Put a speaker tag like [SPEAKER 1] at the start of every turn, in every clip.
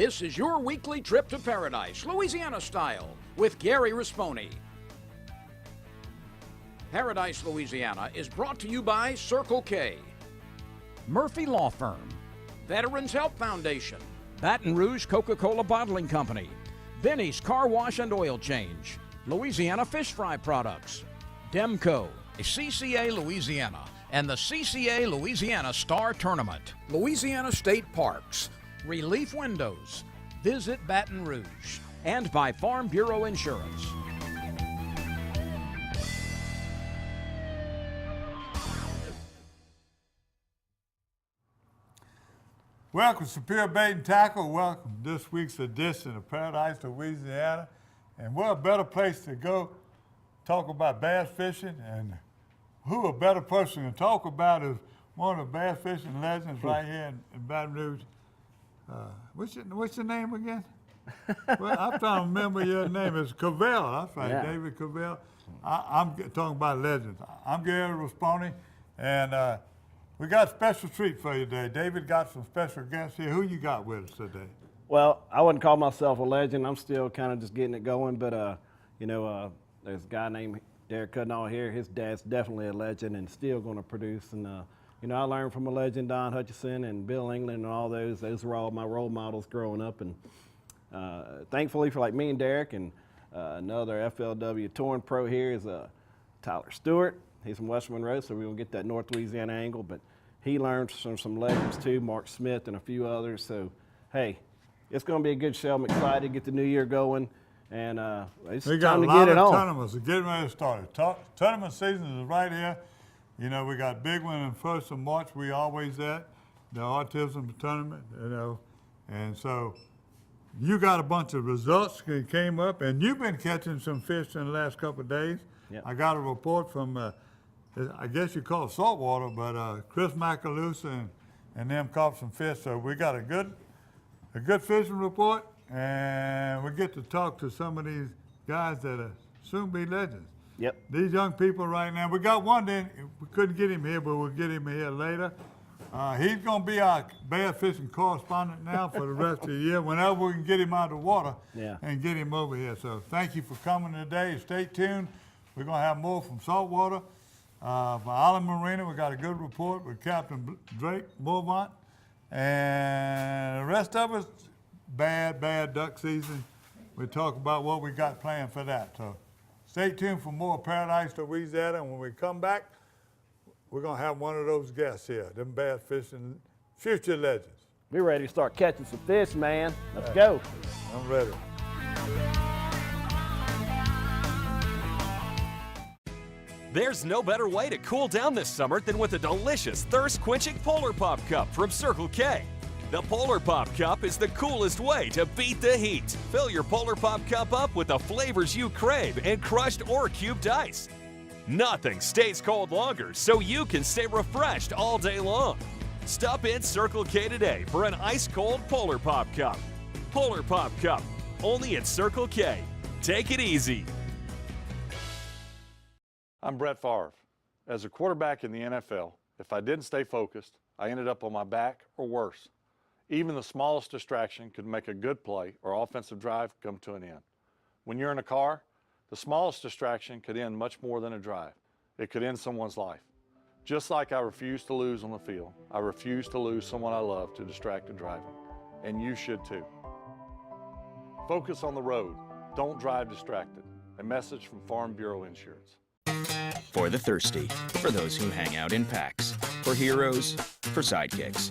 [SPEAKER 1] This is your weekly trip to paradise, Louisiana style, with Gary Risponi. Paradise, Louisiana is brought to you by Circle K, Murphy Law Firm, Veterans Help Foundation, Baton Rouge Coca-Cola Bottling Company, Benny's Car Wash and Oil Change, Louisiana Fish Fry Products, Demco, CCA Louisiana, and the CCA Louisiana Star Tournament, Louisiana State Parks, Relief Windows, Visit Baton Rouge, and by Farm Bureau Insurance.
[SPEAKER 2] Welcome, Superior Bait and Tackle. Welcome to this week's edition of Paradise, Louisiana. And what a better place to go talk about bass fishing, and who a better person to talk about is one of the bass fishing legends right here in Baton Rouge. What's your name again? Well, I'm trying to remember your name. It's Cavell. That's right, yeah. David Cavell. I'm talking about legends. I'm Gary Risponi, and we got a special treat for you today. David got some special guests here. Who you got with us today?
[SPEAKER 3] Well, I wouldn't call myself a legend. I'm still kind of just getting it going, but there's a guy named Derek Cudnall here. His dad's definitely a legend and still going to produce. And I learned from a legend, Don Hutchison and Bill England and all those. Those were all my role models growing up. And thankfully for like me and Derek and another FLW touring pro here is Tyler Stewart. He's from West Monroe, so we're going to get that North Louisiana angle. But he learned from some legends too, Mark Smith and a few others. So, hey, it's going to be a good show. I'm excited to get the new year going. And it's time to get it on. We got a lot of
[SPEAKER 2] tournaments. We're getting ready to start. Tournament season is right here. You know, we got big one in 1st of March. We always at the autism tournament, and so you got a bunch of results that came up, and you've been catching some fish in the last couple of days. Yep. I got a report from, I guess you call it saltwater, but Chris Macalusa and them caught some fish. So we got a good fishing report, and we get to talk to some of these guys that are soon be legends.
[SPEAKER 3] Yep.
[SPEAKER 2] These young people right now. We got one then, we couldn't get him here, but we'll get him here later. He's going to be our bass fishing correspondent now for the rest of the year, whenever we can get him out of the water and get him over here. So thank you for coming today. Stay tuned. We're going to have more from saltwater. For Island Marina, we got a good report with Captain Drake Beaumont. And the rest of us, bad duck season. We'll talk about what we got planned for that. So stay tuned for more Paradise, Louisiana. And when we come back, we're going to have one of those guests here, them bass fishing future legends.
[SPEAKER 3] We're ready to start catching some fish, man. Let's go.
[SPEAKER 2] I'm ready.
[SPEAKER 4] There's no better way to cool down this summer than with a delicious thirst-quenching Polar Pop Cup from Circle K. The Polar Pop Cup is the coolest way to beat the heat. Fill your Polar Pop Cup up with the flavors you crave in crushed or cubed ice. Nothing stays cold longer, so you can stay refreshed all day long. Stop in Circle K today for an ice-cold Polar Pop Cup. Polar Pop Cup, only at Circle K. Take it easy.
[SPEAKER 5] I'm Brett Favre. As a quarterback in the NFL, if I didn't stay focused, I ended up on my back or worse. Even the smallest distraction could make a good play or offensive drive come to an end. When you're in a car, the smallest distraction could end much more than a drive. It could end someone's life. Just like I refuse to lose on the field, I refuse to lose someone I love to distracted driving. And you should too. Focus on the road. Don't drive distracted. A message from Farm Bureau Insurance.
[SPEAKER 6] For the thirsty, for those who hang out in packs, for heroes, for sidekicks,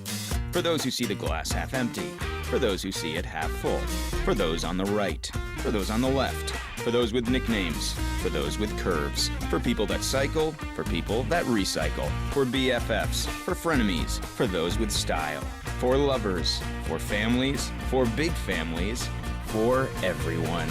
[SPEAKER 6] for those who see the glass half empty, for those who see it half full, for those on the right, for those on the left, for those with nicknames, for those with curves, for people that cycle, for people that recycle, for BFFs, for frenemies, for those with style, for lovers, for families, for big families, for everyone.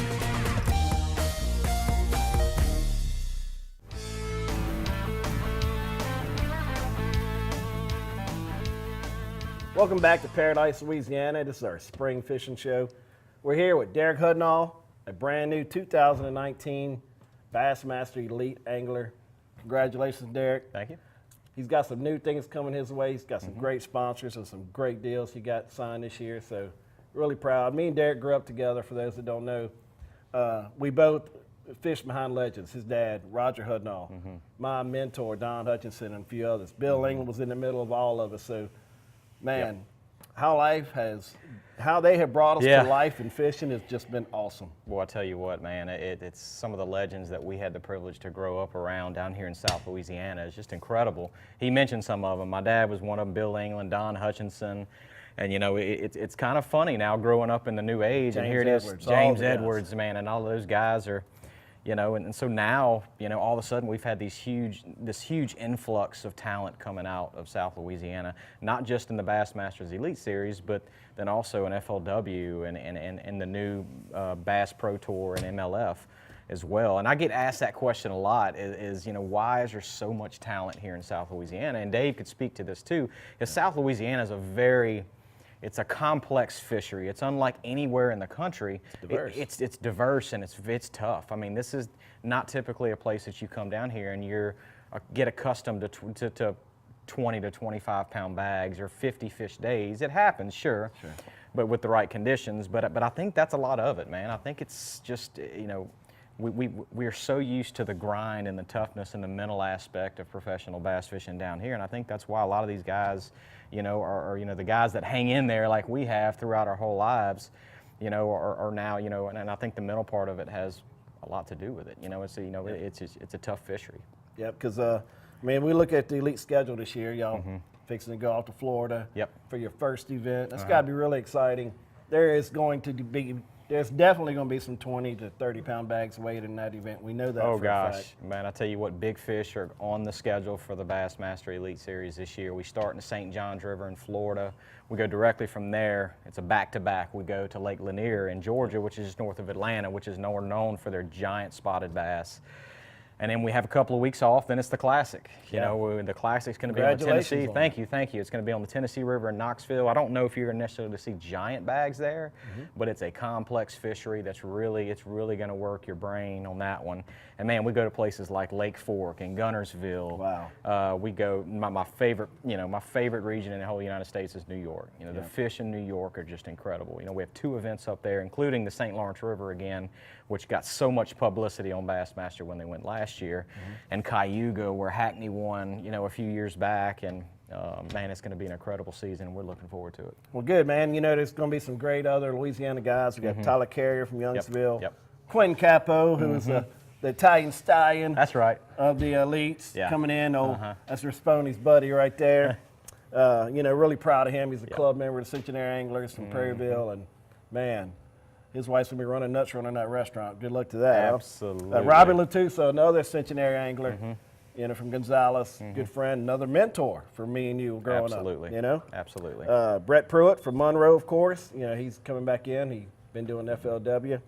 [SPEAKER 3] Welcome back to Paradise, Louisiana. This is our spring fishing show. We're here with Derek Hudnall, a brand new 2019 Bassmaster Elite Angler. Congratulations, Derek.
[SPEAKER 7] Thank you.
[SPEAKER 3] He's got some new things coming his way. He's got some great sponsors and some great deals he got signed this year. So really proud. Me and Derek grew up together, for those that don't know. We both fished behind legends. His dad, Roger Hudnall, my mentor, Don Hutchinson, and a few others. Bill England was in the middle of all of us. So, man, how they have brought us to life in fishing has just been awesome.
[SPEAKER 7] Well, I tell you what, man, it's some of the legends that we had the privilege to grow up around down here in South Louisiana. It's just incredible. He mentioned some of them. My dad was one of them, Bill England, Don Hutchinson. And, you know, it's kind of funny now growing up in the new age. And here it is, James Edwards, man, and all those guys are, you know, and so now, you know, all of a sudden we've had this huge influx of talent coming out of South Louisiana, not just in the Bassmasters Elite Series, but then also in FLW and the new Bass Pro Tour and MLF as well. And I get asked that question a lot is, you know, why is there so much talent here in South Louisiana? And Dave could speak to this too, because South Louisiana is it's a complex fishery. It's unlike anywhere in the country. It's diverse. It's diverse and it's tough. I mean, this is not typically a place that you come down here and get accustomed to 20 to 25 pound bags or 50 fish days. It happens, sure. But with the right conditions. But I think that's a lot of it, man. I think it's just, you know, we are so used to the grind and the toughness and the mental aspect of professional bass fishing down here, and I think that's why a lot of these guys, you know, are you know, the guys that hang in there like we have throughout our whole lives, you know, are now, you know, and I think the mental part of it has a lot to do with it. You know, it's a tough fishery.
[SPEAKER 3] Yeah, because I mean, we look at the elite schedule this year, y'all fixing to go off to Florida for your first event. That's got to be really exciting. There's definitely going to be some 20 to 30 pound bags weighed in that event. We know that for a fact.
[SPEAKER 7] Man, I tell you what, big fish are on the schedule for the Bassmaster Elite Series this year. We start in the St. Johns River in Florida. We go directly from there. It's a back-to-back. We go to Lake Lanier in Georgia, which is just north of Atlanta, which is known for their giant spotted bass. And then we have a couple of weeks off, then it's the Classic. You know, the Classic's going to be on the Tennessee. Thank you. It's going to be on the Tennessee River in Knoxville. I don't know if you're going to necessarily see giant bags there, but it's a complex fishery that's really going to work your brain on that one. And man, we go to places like Lake Fork and Gunnersville.
[SPEAKER 3] Wow.
[SPEAKER 7] We go, my favorite region in the whole United States is New York. You know, the fish in New York are just incredible. You know, we have 2 events up there, including the St. Lawrence River again, which got so much publicity on Bassmaster when they went last year, and Cayuga, where Hackney won, you know, a few years back, and man, it's going to be an incredible season. We're looking forward to it.
[SPEAKER 3] Well, good, man. You know, there's going to be some great other Louisiana guys. We got Tyler Carrier from Youngsville, Quentin Capo, who is the Italian stallion.
[SPEAKER 7] That's right.
[SPEAKER 3] Of the elites coming in. That's Raspone's buddy right there. You know, really proud of him. He's a club member of the Centenary Anglers from Prairieville, and man, his wife's gonna be running nuts running that restaurant. Good luck to that.
[SPEAKER 7] Absolutely.
[SPEAKER 3] Robbie Latusa, another Centenary angler, you know, from Gonzales, good friend, another mentor for me and you growing up. You know.
[SPEAKER 7] Absolutely.
[SPEAKER 3] Brett Pruitt from Monroe, of course. You know, he's coming back in. He's been doing FLW.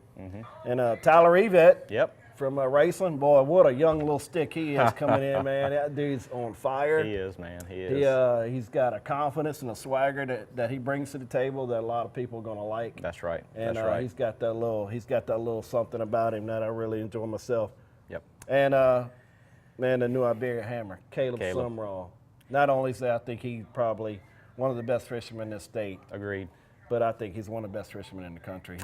[SPEAKER 3] And Tyler Evett. From Raceland. Boy, what a young little stick he is coming in, man. That dude's on fire.
[SPEAKER 7] He is, man. He is.
[SPEAKER 3] He's got a confidence and a swagger that he brings to the table that a lot of people are going to like.
[SPEAKER 7] That's right.
[SPEAKER 3] And
[SPEAKER 7] That's right.
[SPEAKER 3] he's got that little something about him that I really enjoy myself.
[SPEAKER 7] Yep.
[SPEAKER 3] And man, the New Iberia Hammer, Caleb Sumrall. Not only is that I think he's probably one of the best fishermen in this state.
[SPEAKER 7] Agreed.
[SPEAKER 3] But I think he's one of the best fishermen in the country.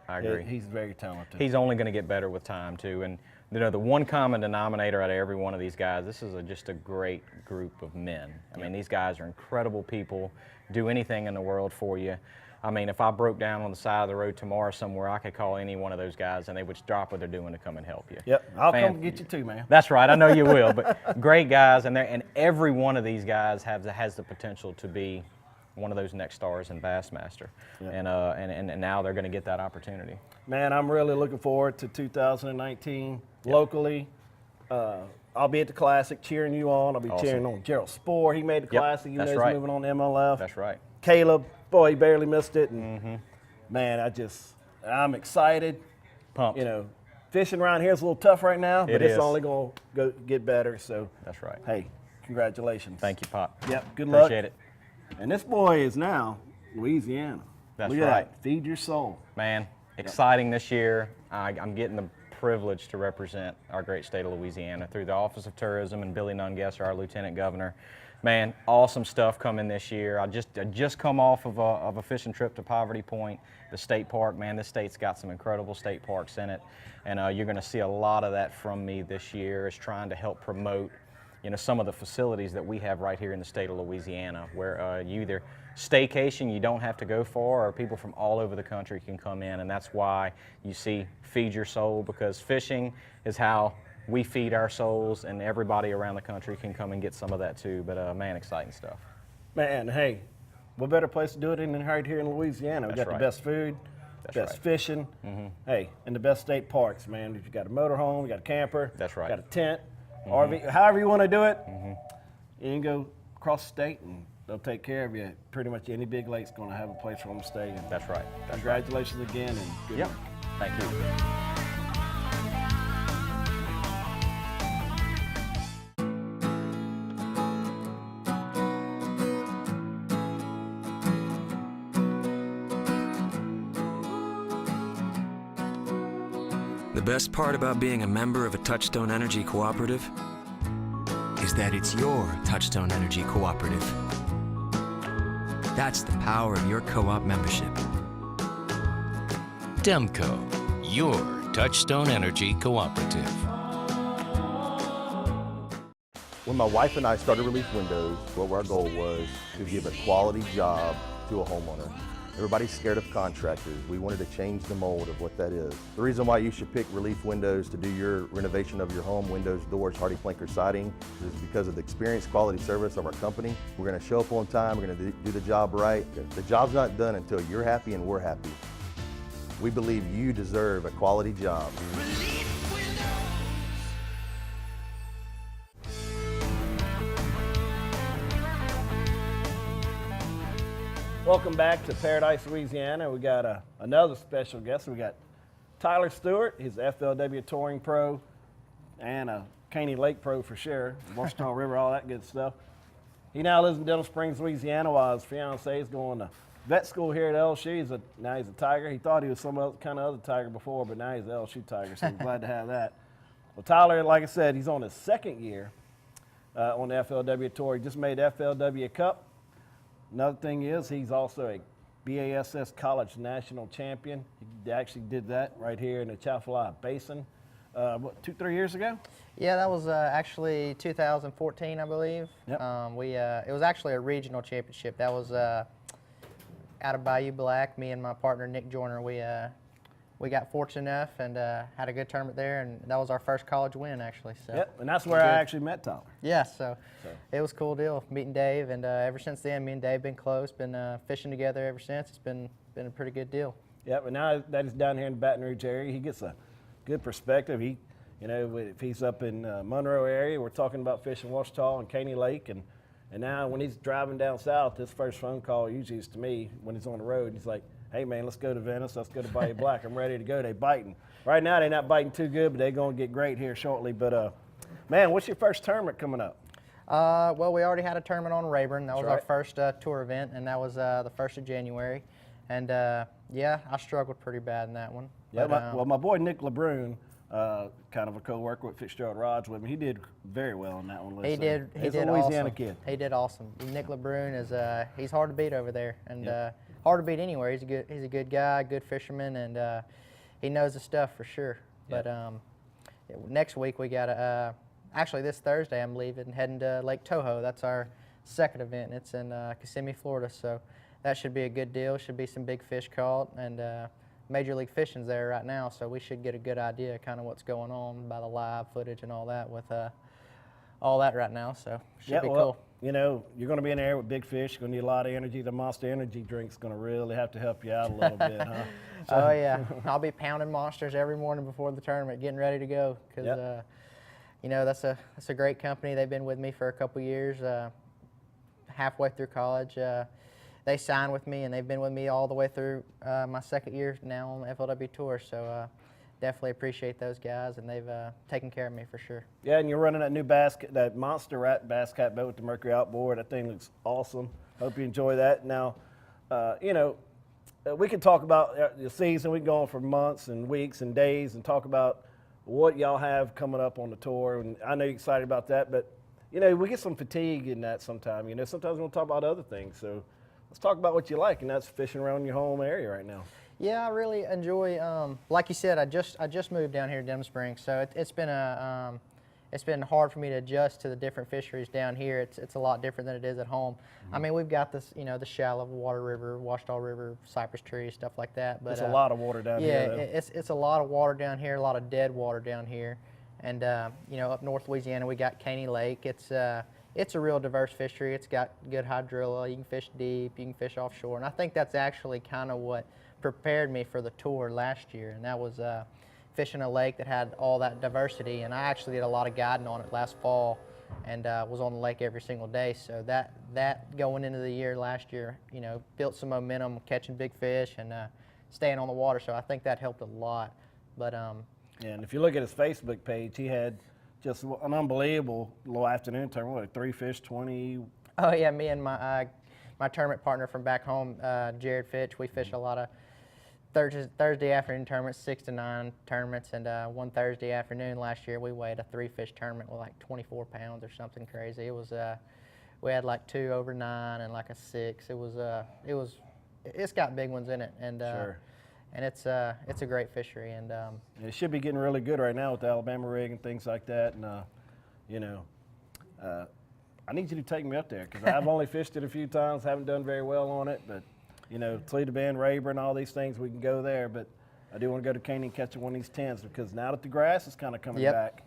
[SPEAKER 7] I agree.
[SPEAKER 3] He's very talented.
[SPEAKER 7] He's only going to get better with time too. And you know, the one common denominator out of every one of these guys, this is just a great group of men. I mean, these guys are incredible people, do anything in the world for you. I mean, if I broke down on the side of the road tomorrow somewhere, I could call any one of those guys and they would drop what they're doing to come and help you.
[SPEAKER 3] Yep, I'll come get you too, man.
[SPEAKER 7] That's right, I know you will. But great guys, and every one of these guys has the potential to be one of those next stars in Bassmaster. And now they're going to get that opportunity.
[SPEAKER 3] Man, I'm really looking forward to 2019 locally. I'll be at the Classic cheering you on. I'll be cheering on Gerald Spohr. He made the Classic. You know he's moving on to MLF.
[SPEAKER 7] That's right.
[SPEAKER 3] Caleb, boy, he barely missed it. And man, I'm excited.
[SPEAKER 7] Pumped.
[SPEAKER 3] You know, fishing around here is a little tough right now, but it's
[SPEAKER 7] is.
[SPEAKER 3] only going to get better. So
[SPEAKER 7] that's right.
[SPEAKER 3] Hey, congratulations.
[SPEAKER 7] Thank you, Pop.
[SPEAKER 3] Yep, good luck.
[SPEAKER 7] Appreciate it.
[SPEAKER 3] And this boy is now Louisiana.
[SPEAKER 7] That's
[SPEAKER 3] Look at
[SPEAKER 7] right.
[SPEAKER 3] that. Feed your soul.
[SPEAKER 7] Man, exciting this year. I'm getting the privilege to represent our great state of Louisiana through the Office of Tourism and Billy Nungesser, our Lieutenant Governor. Man, awesome stuff coming this year. I just come off of a fishing trip to Poverty Point, the state park. Man, this state's got some incredible state parks in it, and you're going to see a lot of that from me this year, is trying to help promote, some of the facilities that we have right here in the state of Louisiana, where you either staycation, you don't have to go far, or people from all over the country can come in, and that's why you see Feed Your Soul, because fishing is how we feed our souls, and everybody around the country can come and get some of that too. But man, exciting stuff.
[SPEAKER 3] Man, hey, what better place to do it than right here in Louisiana? We got the best food, best fishing, hey, and the best state parks, man. If you got a motorhome, you got a camper,
[SPEAKER 7] That's right.
[SPEAKER 3] got a tent, RV, however you want to do it, you can go across the state and they'll take care of you. Pretty much any big lake's going to have a place for them to stay. And
[SPEAKER 7] That's right.
[SPEAKER 3] congratulations again, and good
[SPEAKER 7] Yep.
[SPEAKER 3] luck.
[SPEAKER 7] Thank you.
[SPEAKER 8] The best part about being a member of a Touchstone Energy Cooperative is that it's your Touchstone Energy Cooperative. That's the power of your co-op membership.
[SPEAKER 9] Demco, your Touchstone Energy Cooperative.
[SPEAKER 10] When my wife and I started Relief Windows, what our goal was to give a quality job to a homeowner. Everybody's scared of contractors. We wanted to change the mold of what that is. The reason why you should pick Relief Windows to do your renovation of your home, windows, doors, hardy plank, or siding, is because of the experience, quality service of our company. We're going to show up on time. We're going to do the job right. The job's not done until you're happy and we're happy. We believe you deserve a quality job.
[SPEAKER 3] Welcome back to Paradise, Louisiana. We got another special guest. We got Tyler Stewart. He's a FLW Touring Pro and a Caney Lake Pro for sure. Washita River, all that good stuff. He now lives in Denham Springs, Louisiana, while his fiance is going to vet school here at LSU. Now he's a Tiger. He thought he was some kind of other Tiger before, but now he's an LSU Tiger, so we're glad to have that. Well, Tyler, like I said, he's on his second year on the FLW Tour. He just made FLW Cup. Another thing is he's also a BASS College National Champion. He actually did that right here in the Chafalaya Basin, 2-3 years ago?
[SPEAKER 11] Yeah, that was actually 2014, I believe.
[SPEAKER 3] Yep.
[SPEAKER 11] It was actually a regional championship. That was out of Bayou Black. Me and my partner Nick Joyner, we got fortunate enough and had a good tournament there, and that was our first college win actually. So
[SPEAKER 3] yep, and that's where I actually met Tyler.
[SPEAKER 11] Yeah, so it was a cool deal meeting Dave, and ever since then, me and Dave been close, been fishing together ever since. It's been a pretty good deal.
[SPEAKER 3] Yep, and now that he's down here in the Baton Rouge area, he gets a good perspective. He, if he's up in Monroe area, we're talking about fishing Washita and Caney Lake, and now when he's driving down south, his first phone call usually is to me when he's on the road. He's like, hey man, let's go to Venice, let's go to Bayou Black. I'm ready to go. They biting. Right now they're not biting too good, but they're going to get great here shortly. But man, what's your first tournament coming up?
[SPEAKER 11] Well, we already had a tournament on Rayburn. That was
[SPEAKER 3] right.
[SPEAKER 11] our first tour event, and that was the 1st of January. And yeah, I struggled pretty bad in that one.
[SPEAKER 3] Yeah,
[SPEAKER 11] But,
[SPEAKER 3] my boy Nick LeBrun, kind of a co-worker with Fitzgerald Rods with me, he did very well in that one.
[SPEAKER 11] He did.
[SPEAKER 3] He's
[SPEAKER 11] did
[SPEAKER 3] a Louisiana
[SPEAKER 11] awesome.
[SPEAKER 3] kid.
[SPEAKER 11] He did awesome. Nick LeBrun is he's hard to beat over there, and hard to beat anywhere. He's a good guy, good fisherman, and he knows the stuff for sure.
[SPEAKER 3] Yep.
[SPEAKER 11] But next week we got actually this Thursday I'm leaving, heading to Lake Toho. That's our second event. It's in Kissimmee, Florida. So that should be a good deal. Should be some big fish caught, and Major League Fishing's there right now, so we should get a good idea kind of what's going on by the live footage and all that with all that right now. So should be cool.
[SPEAKER 3] You're going to be in there with big fish. You're going to need a lot of energy. The Monster Energy drink's going to really have to help you out a little bit, huh?
[SPEAKER 11] Oh yeah, I'll be pounding Monsters every morning before the tournament, getting ready to go because that's a great company. They've been with me for a couple years, halfway through college. They signed with me, and they've been with me all the way through my second year now on the FLW Tour. So definitely appreciate those guys, and they've taken care of me for sure.
[SPEAKER 3] Yeah, and you're running that new that Monster Rat bass cat boat with the Mercury outboard. That thing looks awesome. Hope you enjoy that. Now, we can talk about the season. We can go on for months and weeks and days and talk about what y'all have coming up on the tour. And I know you're excited about that, but we get some fatigue in that sometimes. Sometimes we want to talk about other things. So let's talk about what you like, and that's fishing around your home area right now.
[SPEAKER 11] Yeah, I really enjoy. Like you said, I just moved down here to Denham Springs, so it's been hard for me to adjust to the different fisheries down here. It's a lot different than it is at home. I mean, we've got this, the shallow water river, Washita River, cypress trees, stuff like that. But
[SPEAKER 3] there's a lot of water down here.
[SPEAKER 11] Yeah, it's a lot of water down here, a lot of dead water down here. And up north Louisiana, we got Caney Lake. It's a real diverse fishery. It's got good hydrilla. You can fish deep, you can fish offshore, and I think that's actually kind of what prepared me for the tour last year, and that was fishing a lake that had all that diversity. And I actually did a lot of guiding on it last fall, and was on the lake every single day. So that going into the year last year, built some momentum, catching big fish and staying on the water. So I think that helped a lot. But
[SPEAKER 3] yeah, and if you look at his Facebook page, he had just an unbelievable little afternoon tournament. Like 3 fish, 20.
[SPEAKER 11] Oh yeah, me and my tournament partner from back home, Jared Fitch, we fish a lot of Thursday afternoon tournaments, 6 to 9 tournaments, and one Thursday afternoon last year we weighed a 3-fish tournament with like 24 pounds or something crazy. It was we had like 2 over 9 and like a 6. It's got big ones in it, and
[SPEAKER 3] sure.
[SPEAKER 11] And it's a great fishery, and
[SPEAKER 3] it should be getting really good right now with the Alabama rig and things like that. And I need you to take me up there because I've only fished it a few times, haven't done very well on it, but. Toledo Bend, Rayburn, all these things, we can go there, but I do want to go to Caney and catch one of these 10s because now that the grass is kind of coming back,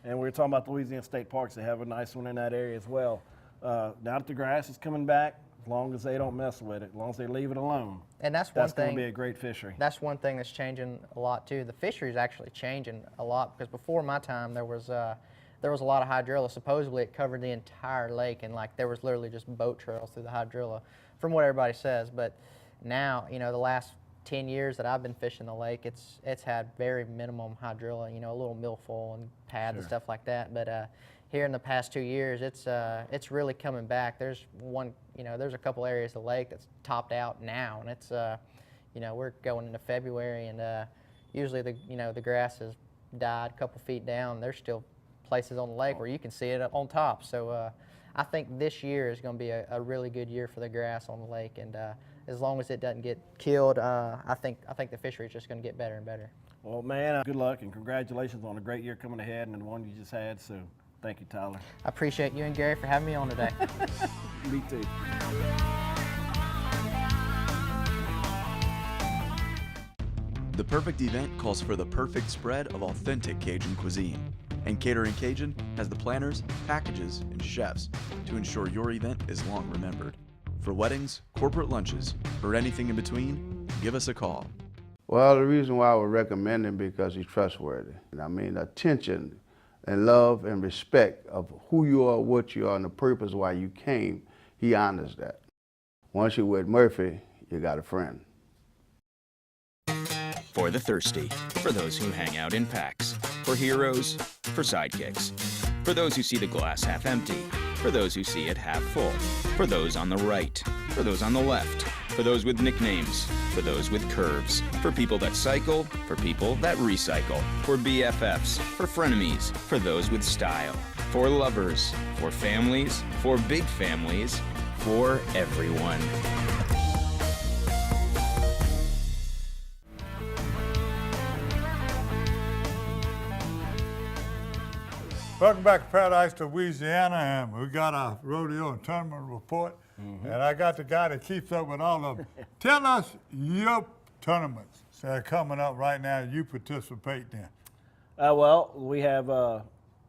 [SPEAKER 3] and we were talking about the Louisiana State Parks, they have a nice one in that area as well. Now that the grass is coming back, as long as they don't mess with it, as long as they leave it alone,
[SPEAKER 11] and that's
[SPEAKER 3] going to be a great fishery.
[SPEAKER 11] That's one thing that's changing a lot too. The fishery is actually changing a lot because before my time there was a lot of hydrilla. Supposedly it covered the entire lake, and like there was literally just boat trails through the hydrilla, from what everybody says. But now, the last 10 years that I've been fishing the lake, it's had very minimum hydrilla, a little milfoil and pads and stuff like that. But here in the past 2 years, it's really coming back. There's there's a couple areas of the lake that's topped out now, and it's we're going into February, and usually the grass has died a couple feet down. There's still places on the lake where you can see it up on top. So I think this year is going to be a really good year for the grass on the lake, and as long as it doesn't get killed, I think the fishery is just going to get better and better.
[SPEAKER 3] Well, man, good luck and congratulations on a great year coming ahead and the one you just had. So thank you, Tyler.
[SPEAKER 11] I appreciate you and Gary for having me on today.
[SPEAKER 3] Me too.
[SPEAKER 12] The perfect event calls for the perfect spread of authentic Cajun cuisine. And Catering Cajun has the planners, packages, and chefs to ensure your event is long remembered. For weddings, corporate lunches, or anything in between, give us a call.
[SPEAKER 13] Well, the reason why I would recommend him because he's trustworthy. And I mean, attention and love and respect of who you are, what you are, and the purpose why you came, he honors that. Once you're with Murphy, you got a friend.
[SPEAKER 6] For the thirsty, for those who hang out in packs, for heroes, for sidekicks, for those who see the glass half empty, for those who see it half full, for those on the right, for those on the left, for those with nicknames, for those with curves, for people that cycle, for people that recycle, for BFFs, for frenemies, for those with style, for lovers, for families, for big families, for everyone.
[SPEAKER 2] Welcome back to Paradise, Louisiana, and we got our rodeo and tournament report. And I got the guy that keeps up with all of them. Tell us your tournaments that are coming up right now you participate in.
[SPEAKER 3] Well, we have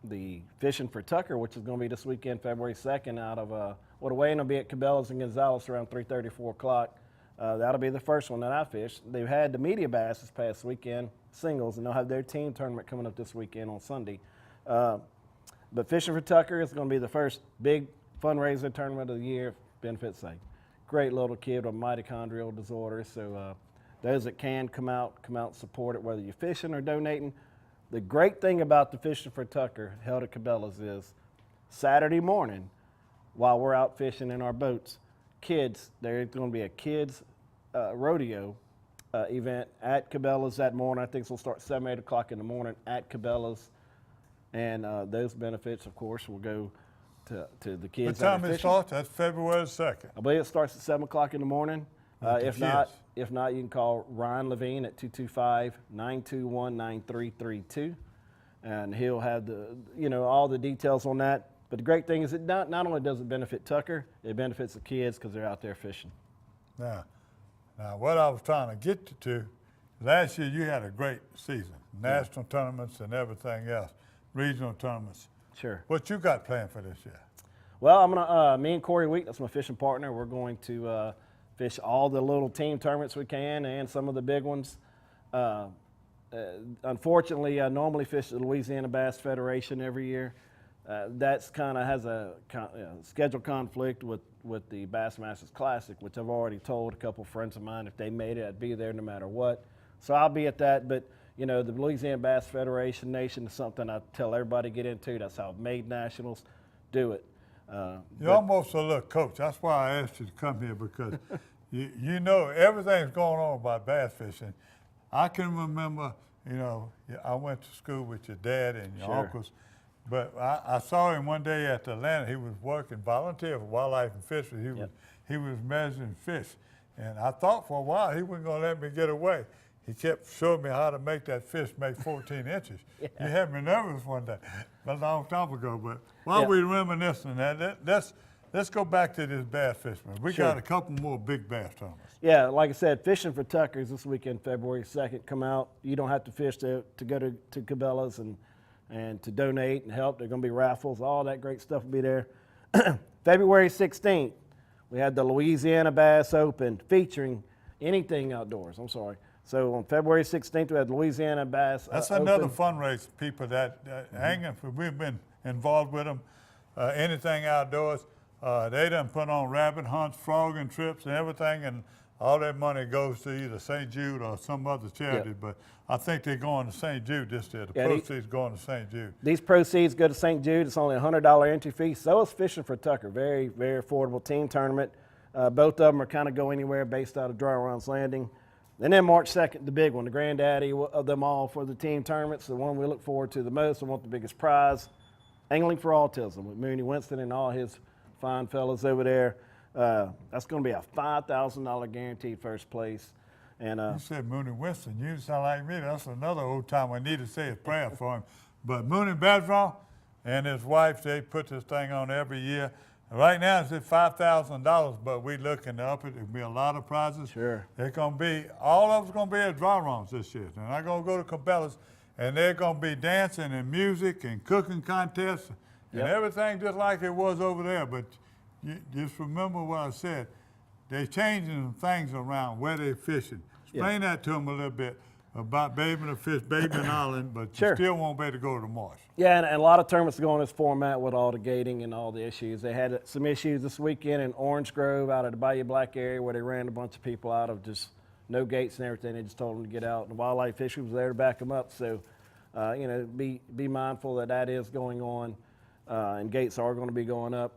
[SPEAKER 3] the Fishing for Tucker, which is going to be this weekend, February 2nd, out of the weigh-in will be at Cabela's and Gonzales around 3:30, 4 o'clock. That'll be the first one that I fish. They've had the media bass this past weekend, singles, and they'll have their team tournament coming up this weekend on Sunday. But Fishing for Tucker is going to be the first big fundraiser tournament of the year, benefit sake. Great little kid with mitochondrial disorder, so those that can come out and support it, whether you're fishing or donating. The great thing about the Fishing for Tucker held at Cabela's is Saturday morning, while we're out fishing in our boats, there's going to be a kids rodeo event at Cabela's that morning. I think it'll start 7, 8 o'clock in the morning at Cabela's. And those benefits, of course, will go to the
[SPEAKER 2] What
[SPEAKER 3] kids. that are
[SPEAKER 2] time it
[SPEAKER 3] fishing.
[SPEAKER 2] starts? That's February 2nd.
[SPEAKER 3] I believe it starts at 7 o'clock in the morning.
[SPEAKER 2] With the
[SPEAKER 3] If not,
[SPEAKER 2] kids.
[SPEAKER 3] you can call Ryan Levine at 225-921-9332, and he'll have all the details on that. But the great thing is it not only does it benefit Tucker, it benefits the kids because they're out there fishing.
[SPEAKER 2] Now, what I was trying to get to, last year you had a great season, national tournaments and everything else, regional tournaments.
[SPEAKER 3] Sure.
[SPEAKER 2] What you got planned for this year?
[SPEAKER 3] Well, me and Corey Week, that's my fishing partner, we're going to fish all the little team tournaments we can and some of the big ones. Unfortunately, I normally fish the Louisiana Bass Federation every year. That's kind of has a schedule conflict with the Bassmasters Classic, which I've already told a couple friends of mine if they made it, I'd be there no matter what. So I'll be at that, but the Louisiana Bass Federation Nation is something I tell everybody to get into. That's how I've made nationals. Do it.
[SPEAKER 2] You're almost a little coach. That's why I asked you to come here, because you know everything's going on about bass fishing. I can remember, I went to school with your dad and your uncles, but I saw him one day at the Atlanta. He was working volunteer for Wildlife and Fisheries. He was measuring fish, and I thought for a while he wasn't going to let me get away. He kept showing me how to make that fish make 14 inches. You had me nervous one day, a long time ago. But while we're reminiscing let's go back to this bass fisherman. We got a couple more big bass tournaments.
[SPEAKER 3] Yeah, like I said, Fishing for Tuckers this weekend, February 2nd. Come out. You don't have to fish to go to Cabela's and to donate and help. There are going to be raffles. All that great stuff will be there. February 16th, we had the Louisiana Bass Open featuring anything outdoors. I'm sorry. So on February 16th, we had Louisiana Bass
[SPEAKER 2] That's
[SPEAKER 3] Open.
[SPEAKER 2] another fundraiser, people that hanging for. We've been involved with them. Anything outdoors. They done put on rabbit hunts, frogging trips, and everything, and all that money goes to either St. Jude or some other charity. But I think they're going to St. Jude this year. The proceeds going to St. Jude.
[SPEAKER 3] These proceeds go to St. Jude. It's only a $100 entry fee. So is Fishing for Tucker. Very, very affordable team tournament. Both of them are kind of go anywhere based out of Dry Runs Landing. And then March 2nd, the big one, the granddaddy of them all for the team tournaments, the one we look forward to the most and want the biggest prize, Angling for Autism with Mooney Winston and all his fine fellas over there. That's going to be a $5,000 guaranteed first place. And
[SPEAKER 2] you said Mooney Winston. You sound like me. That's another old time I need to say a prayer for him. But Mooney Badron and his wife, they put this thing on every year. Right now it's at $5,000, but we looking to up it. There'll be a lot of prizes.
[SPEAKER 3] Sure.
[SPEAKER 2] They're going to be, all of us going to be at dry runs this year. And I'm going to go to Cabela's, and they're going to be dancing and music and cooking contests and everything just like it was over there. But you just remember what I said. They're changing some things around where they're fishing. Explain that to them a little bit about Bateman Island, but you still won't be able to go to the marsh. Yeah,
[SPEAKER 3] and a lot of tournaments go in this format with all the gating and all the issues. They had some issues this weekend in Orange Grove out of the Bayou Black area where they ran a bunch of people out of just no gates and everything. They just told them to get out. And the Wildlife Fisheries was there to back them up. So, be mindful that is going on, and gates are going to be going up.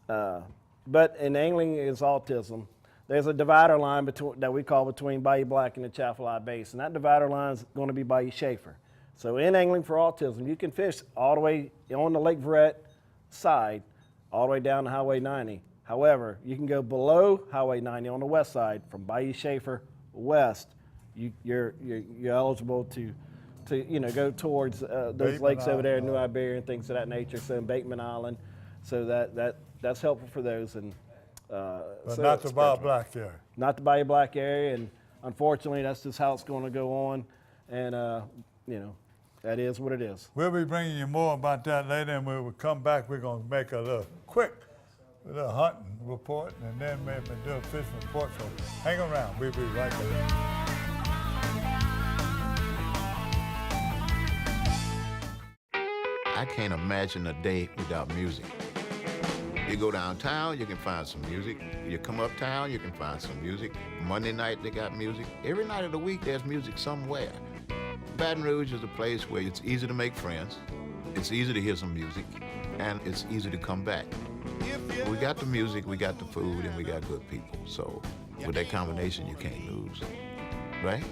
[SPEAKER 3] But in angling is autism. There's a divider line that we call between Bayou Black and the Chaffalot Basin. That divider line is going to be Bayou Schaefer. So in Angling for Autism, you can fish all the way on the Lake Verret side, all the way down to Highway 90. However, you can go below Highway 90 on the west side from Bayou Schaefer west. You're eligible to go towards those
[SPEAKER 2] Bateman
[SPEAKER 3] lakes over there,
[SPEAKER 2] Island.
[SPEAKER 3] New Iberia and things of that nature. So in Bateman Island, so that's helpful for those. And
[SPEAKER 2] But not the Bayou Black area.
[SPEAKER 3] Not the Bayou Black area, and unfortunately, that's just how it's going to go on. And that is what it is.
[SPEAKER 2] We'll be bringing you more about that later, and when we come back, we're going to make a little quick hunting report, and then maybe do a fishing report. So hang around. We'll be right back.
[SPEAKER 14] I can't imagine a day without music. You go downtown, you can find some music. You come uptown, you can find some music. Monday night, they got music. Every night of the week, there's music somewhere. Baton Rouge is a place where it's easy to make friends, it's easy to hear some music, and it's easy to come back. We got the music, we got the food, and we got good people. So with that combination, you can't lose, right?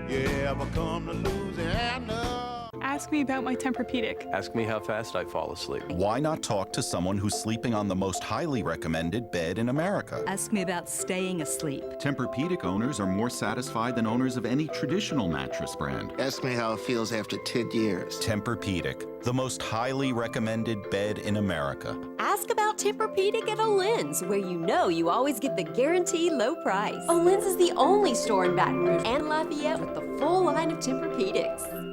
[SPEAKER 14] You ever come to Louisiana?
[SPEAKER 15] Ask me about my Tempur-Pedic.
[SPEAKER 16] Ask me how fast I fall asleep.
[SPEAKER 17] Why not talk to someone who's sleeping on the most highly recommended bed in America?
[SPEAKER 18] Ask me about staying asleep.
[SPEAKER 17] Tempur-Pedic owners are more satisfied than owners of any traditional mattress brand.
[SPEAKER 19] Ask me how it feels after 10 years.
[SPEAKER 17] Tempur-Pedic, the most highly recommended bed in America.
[SPEAKER 20] Ask about Tempur-Pedic at Olin's, where you know you always get the guaranteed low price. Olin's is the only store in Baton Rouge and Lafayette with the full line of Tempur-Pedics.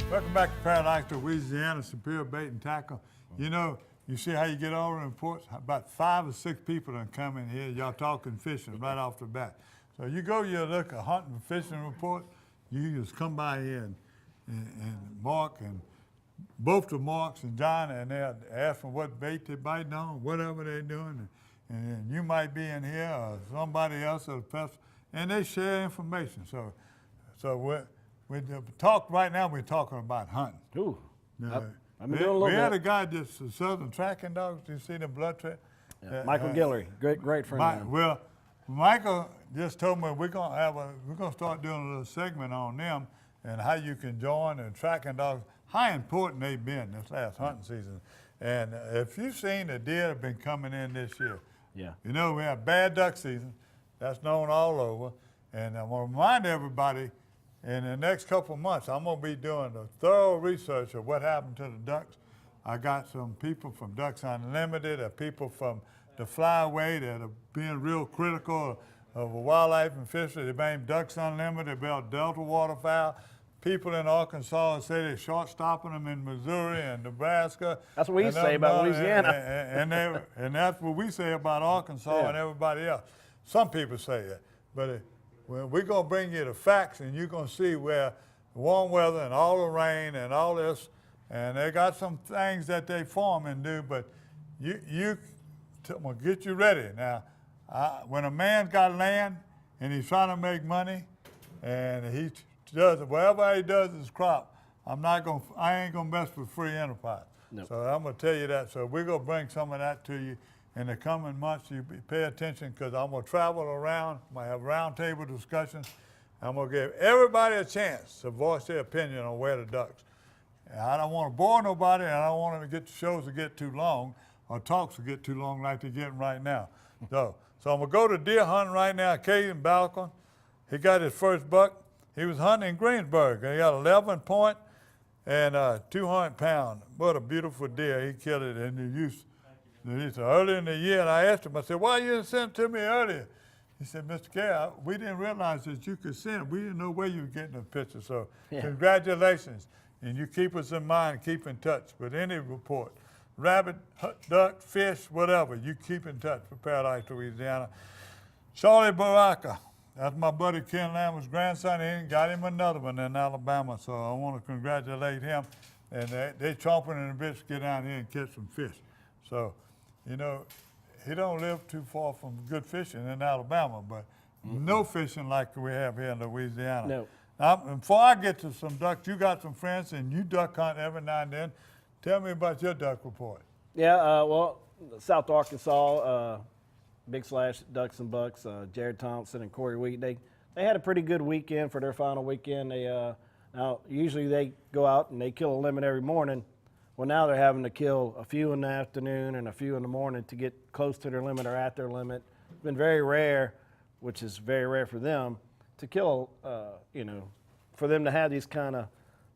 [SPEAKER 2] Welcome back to Paradise, Louisiana, Superior Bait and Tackle. You know, you see how you get all the reports? About 5 or 6 people that come in here, y'all talking fishing right off the bat. So you go, you look at hunting and fishing report, you just come by here and Mark and both the Marks and John, and they'll ask them what bait they're biting on, whatever they're doing. And then you might be in here or somebody else at the festival, and they share information. So we talk right now. We're talking about hunting.
[SPEAKER 3] Ooh,
[SPEAKER 2] Now,
[SPEAKER 3] I've been doing a little
[SPEAKER 2] we
[SPEAKER 3] bit.
[SPEAKER 2] had a guy just Southern Tracking Dogs. You see the blood trail?
[SPEAKER 3] Yeah, Michael Guillory, great friend. of mine.
[SPEAKER 2] Well, Michael just told me we're gonna start doing a little segment on them and how you can join and tracking dogs. How important they've been this last hunting season. And if you've seen the deer that have been coming in this year,
[SPEAKER 3] yeah,
[SPEAKER 2] you know we have bad duck season. That's known all over. And I want to remind everybody, in the next couple of months, I'm going to be doing a thorough research of what happened to the ducks. I got some people from Ducks Unlimited, people from the Flyway that are being real critical of wildlife and fishery. They blame Ducks Unlimited about Delta waterfowl. People in Arkansas say they're short-stopping them in Missouri and Nebraska.
[SPEAKER 3] That's what we say about Louisiana.
[SPEAKER 2] And that's what we say about Arkansas and everybody else. Some people say that. But well, we're going to bring you the facts, and you're going to see where warm weather and all the rain and all this, and they got some things that they farm and do, but I'm going to get you ready. Now, when a man got land and he's trying to make money, and he does whatever he does his crop, I ain't going to mess with free enterprise.
[SPEAKER 3] Nope.
[SPEAKER 2] So I'm going to tell you that. So we're going to bring some of that to you. In the coming months, you pay attention because I'm going to travel around. I'm going to have roundtable discussions. I'm going to give everybody a chance to voice their opinion on where the ducks. And I don't want to bore nobody, and I don't want them to get the shows to get too long or talks to get too long like they're getting right now. So I'm going to go to deer hunting right now. Caden Balcon, he got his first buck. He was hunting in Greensburg. He got 11 point and 200 pound. What a beautiful deer. He killed it in the use. He said, earlier in the year, and I asked him, I said, why you didn't send it to me earlier? He said, Mr. Kerr, we didn't realize that you could send it. We didn't know where you were getting the picture. So congratulations. And you keep us in mind, keep in touch with any report. Rabbit, duck, fish, whatever, you keep in touch with Paradise, Louisiana. Charlie Baraka, that's my buddy Ken Lambert's grandson. He got him another one in Alabama, so I want to congratulate him. And they chomping in the bits to get down here and catch some fish. So, you know, he don't live too far from good fishing in Alabama, but no fishing like we have here in Louisiana.
[SPEAKER 3] No.
[SPEAKER 2] Now, before I get to some ducks, you got some friends and you duck hunt every now and then. Tell me about your duck report.
[SPEAKER 3] Yeah, well, South Arkansas, Big Slash Ducks and Bucks, Jared Thompson and Corey Wheat, they had a pretty good weekend for their final weekend. Now, usually they go out and they kill a limit every morning. Well, now they're having to kill a few in the afternoon and a few in the morning to get close to their limit or at their limit. It's been very rare, which is very rare for them, to kill, for them to have these kind of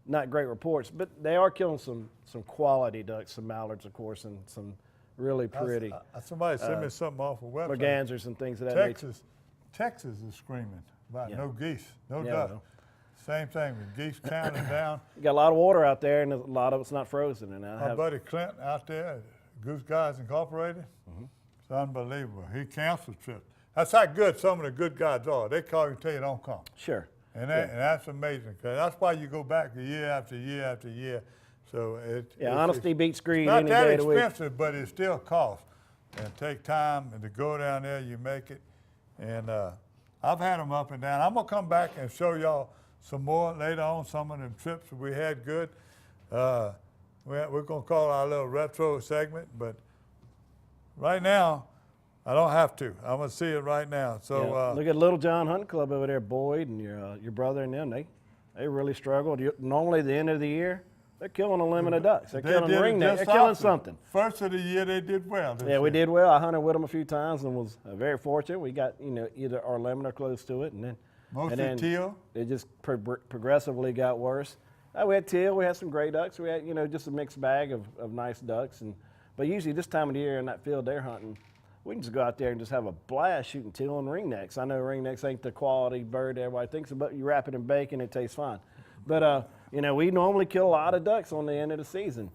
[SPEAKER 3] not great reports. But they are killing some quality ducks, some mallards, of course, and some really pretty.
[SPEAKER 2] Somebody sent me something off a website.
[SPEAKER 3] Mergansers and things of that nature.
[SPEAKER 2] Texas is screaming about no geese, no
[SPEAKER 3] Yeah,
[SPEAKER 2] duck.
[SPEAKER 3] well.
[SPEAKER 2] Same thing with geese counting down.
[SPEAKER 3] You got a lot of water out there, and a lot of it's not frozen. And
[SPEAKER 2] My buddy Clint out there, Goose Guys Incorporated, it's unbelievable. He cancels trips. That's how good some of the good guys are. They call you and tell you don't come.
[SPEAKER 3] Sure.
[SPEAKER 2] And that's amazing. 'Cause that's why you go back year after year after year. So
[SPEAKER 3] honesty beats greed
[SPEAKER 2] not
[SPEAKER 3] any
[SPEAKER 2] that
[SPEAKER 3] day of the week.
[SPEAKER 2] expensive, but it still costs. And take time and to go down there, you make it. And I've had them up and down. I'm gonna come back and show y'all some more later on, some of them trips we had good. We're going to call our little retro segment, but right now, I don't have to. I'm going to see it right now. So
[SPEAKER 3] Yeah, look at Little John Hunting Club over there, Boyd and your brother and them. They really struggled. Normally, at the end of the year, they're killing a limit of ducks. They're killing ringnecks. They're killing something.
[SPEAKER 2] First of the year, they did well.
[SPEAKER 3] Yeah, we did well. I hunted with them a few times and was very fortunate. We got either our limit or close to it, and then
[SPEAKER 2] mostly teal.
[SPEAKER 3] It just progressively got worse. We had teal. We had some gray ducks. We had just a mixed bag of nice ducks. But usually this time of the year in that field they're hunting, we can just go out there and just have a blast shooting teal and ringnecks. I know ringnecks ain't the quality bird everybody thinks, but you wrap it in bacon, it tastes fine. But we normally kill a lot of ducks on the end of the season.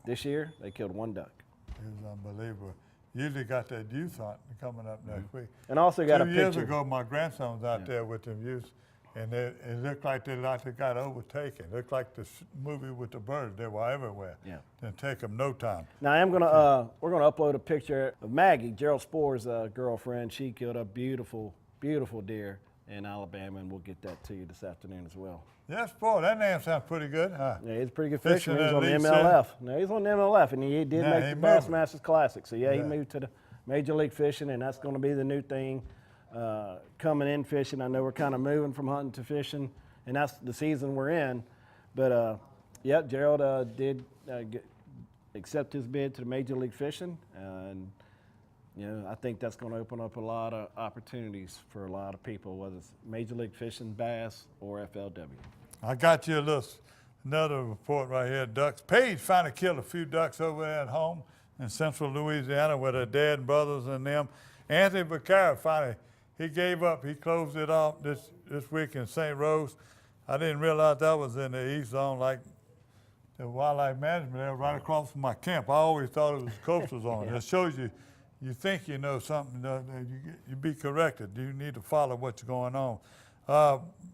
[SPEAKER 3] This year they killed one duck.
[SPEAKER 2] It was unbelievable. Usually got that youth hunt coming up next week.
[SPEAKER 3] And also got a picture.
[SPEAKER 2] 2 years ago, my grandson was out there with them youths, and it looked like they got overtaken. It looked like the movie with the birds. They were everywhere.
[SPEAKER 3] Yeah.
[SPEAKER 2] Didn't take them no time.
[SPEAKER 3] Now we're gonna upload a picture of Maggie, Gerald Spore's girlfriend. She killed a beautiful, beautiful deer in Alabama, and we'll get that to you this afternoon as well.
[SPEAKER 2] Yeah, Spore, that name sounds pretty good, huh?
[SPEAKER 3] Yeah, he's a pretty good fisherman. He's on the MLF. No, he's on the MLF, and he did make the Bassmasters Classic. So yeah, he moved to the Major League Fishing, and that's going to be the new thing. Coming in fishing, I know we're kind of moving from hunting to fishing, and that's the season we're in. But Gerald did accept his bid to the Major League Fishing, and I think that's going to open up a lot of opportunities for a lot of people, whether it's Major League Fishing, bass, or FLW.
[SPEAKER 2] I got you another report right here. Ducks. Paige finally killed a few ducks over there at home in central Louisiana with her dad and brothers and them. Anthony Vaccaro finally, he gave up. He closed it off this week in St. Rose. I didn't realize that was in the East Zone, like the wildlife management area right across from my camp. I always thought it was coastal zone. It shows you think you know something, you be corrected. You need to follow what's going on.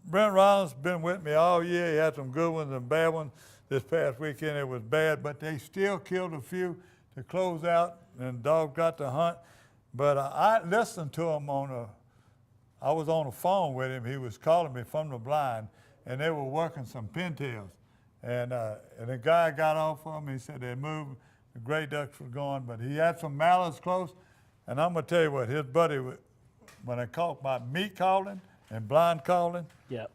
[SPEAKER 2] Brent Rollins been with me all year. He had some good ones and bad ones. This past weekend it was bad, but they still killed a few to close out, and the dog got to hunt. But I listened to him I was on the phone with him. He was calling me from the blind, and they were working some pintails. And the guy got off of him. He said they moved. The gray ducks were gone, but he had some mallards close. And I'm going to tell you what, his buddy, when they talked about meat calling and blind calling,
[SPEAKER 3] yep,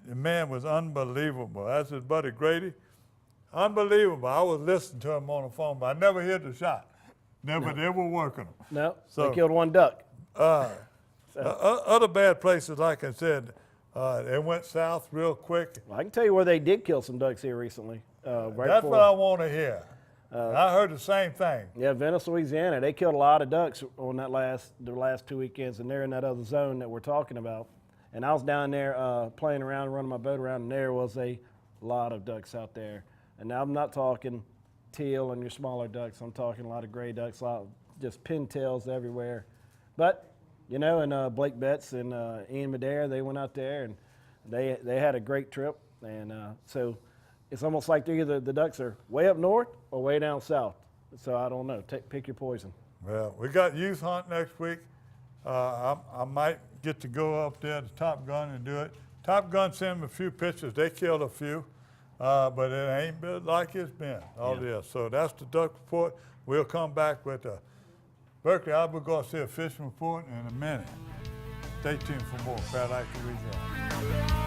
[SPEAKER 2] the man was unbelievable. That's his buddy Grady. Unbelievable. I was listening to him on the phone, but I never hit the shot. They were working them.
[SPEAKER 3] No, so, they killed one duck.
[SPEAKER 2] Other bad places, like I said, they went south real quick.
[SPEAKER 3] Well, I can tell you where they did kill some ducks here recently.
[SPEAKER 2] That's what I want to hear. I heard the same thing.
[SPEAKER 3] Yeah, Venice, Louisiana, they killed a lot of ducks on the last 2 weekends, and they're in that other zone that we're talking about. And I was down there playing around, running my boat around, and there was a lot of ducks out there. And now I'm not talking teal and your smaller ducks. I'm talking a lot of gray ducks, a lot of just pintails everywhere. But, and Blake Betts and Ian Madera, they went out there, and they had a great trip. And so it's almost like either the ducks are way up north or way down south. So I don't know. Pick your poison.
[SPEAKER 2] Well, we got youth hunt next week. I might get to go up there to Top Gun and do it. Top Gun sent them a few pictures. They killed a few, but it ain't been like it's been all this. So that's the duck report. We'll come back with Berkeley Alba Garcia fishing report in a minute. Stay tuned for more Paradise, Louisiana.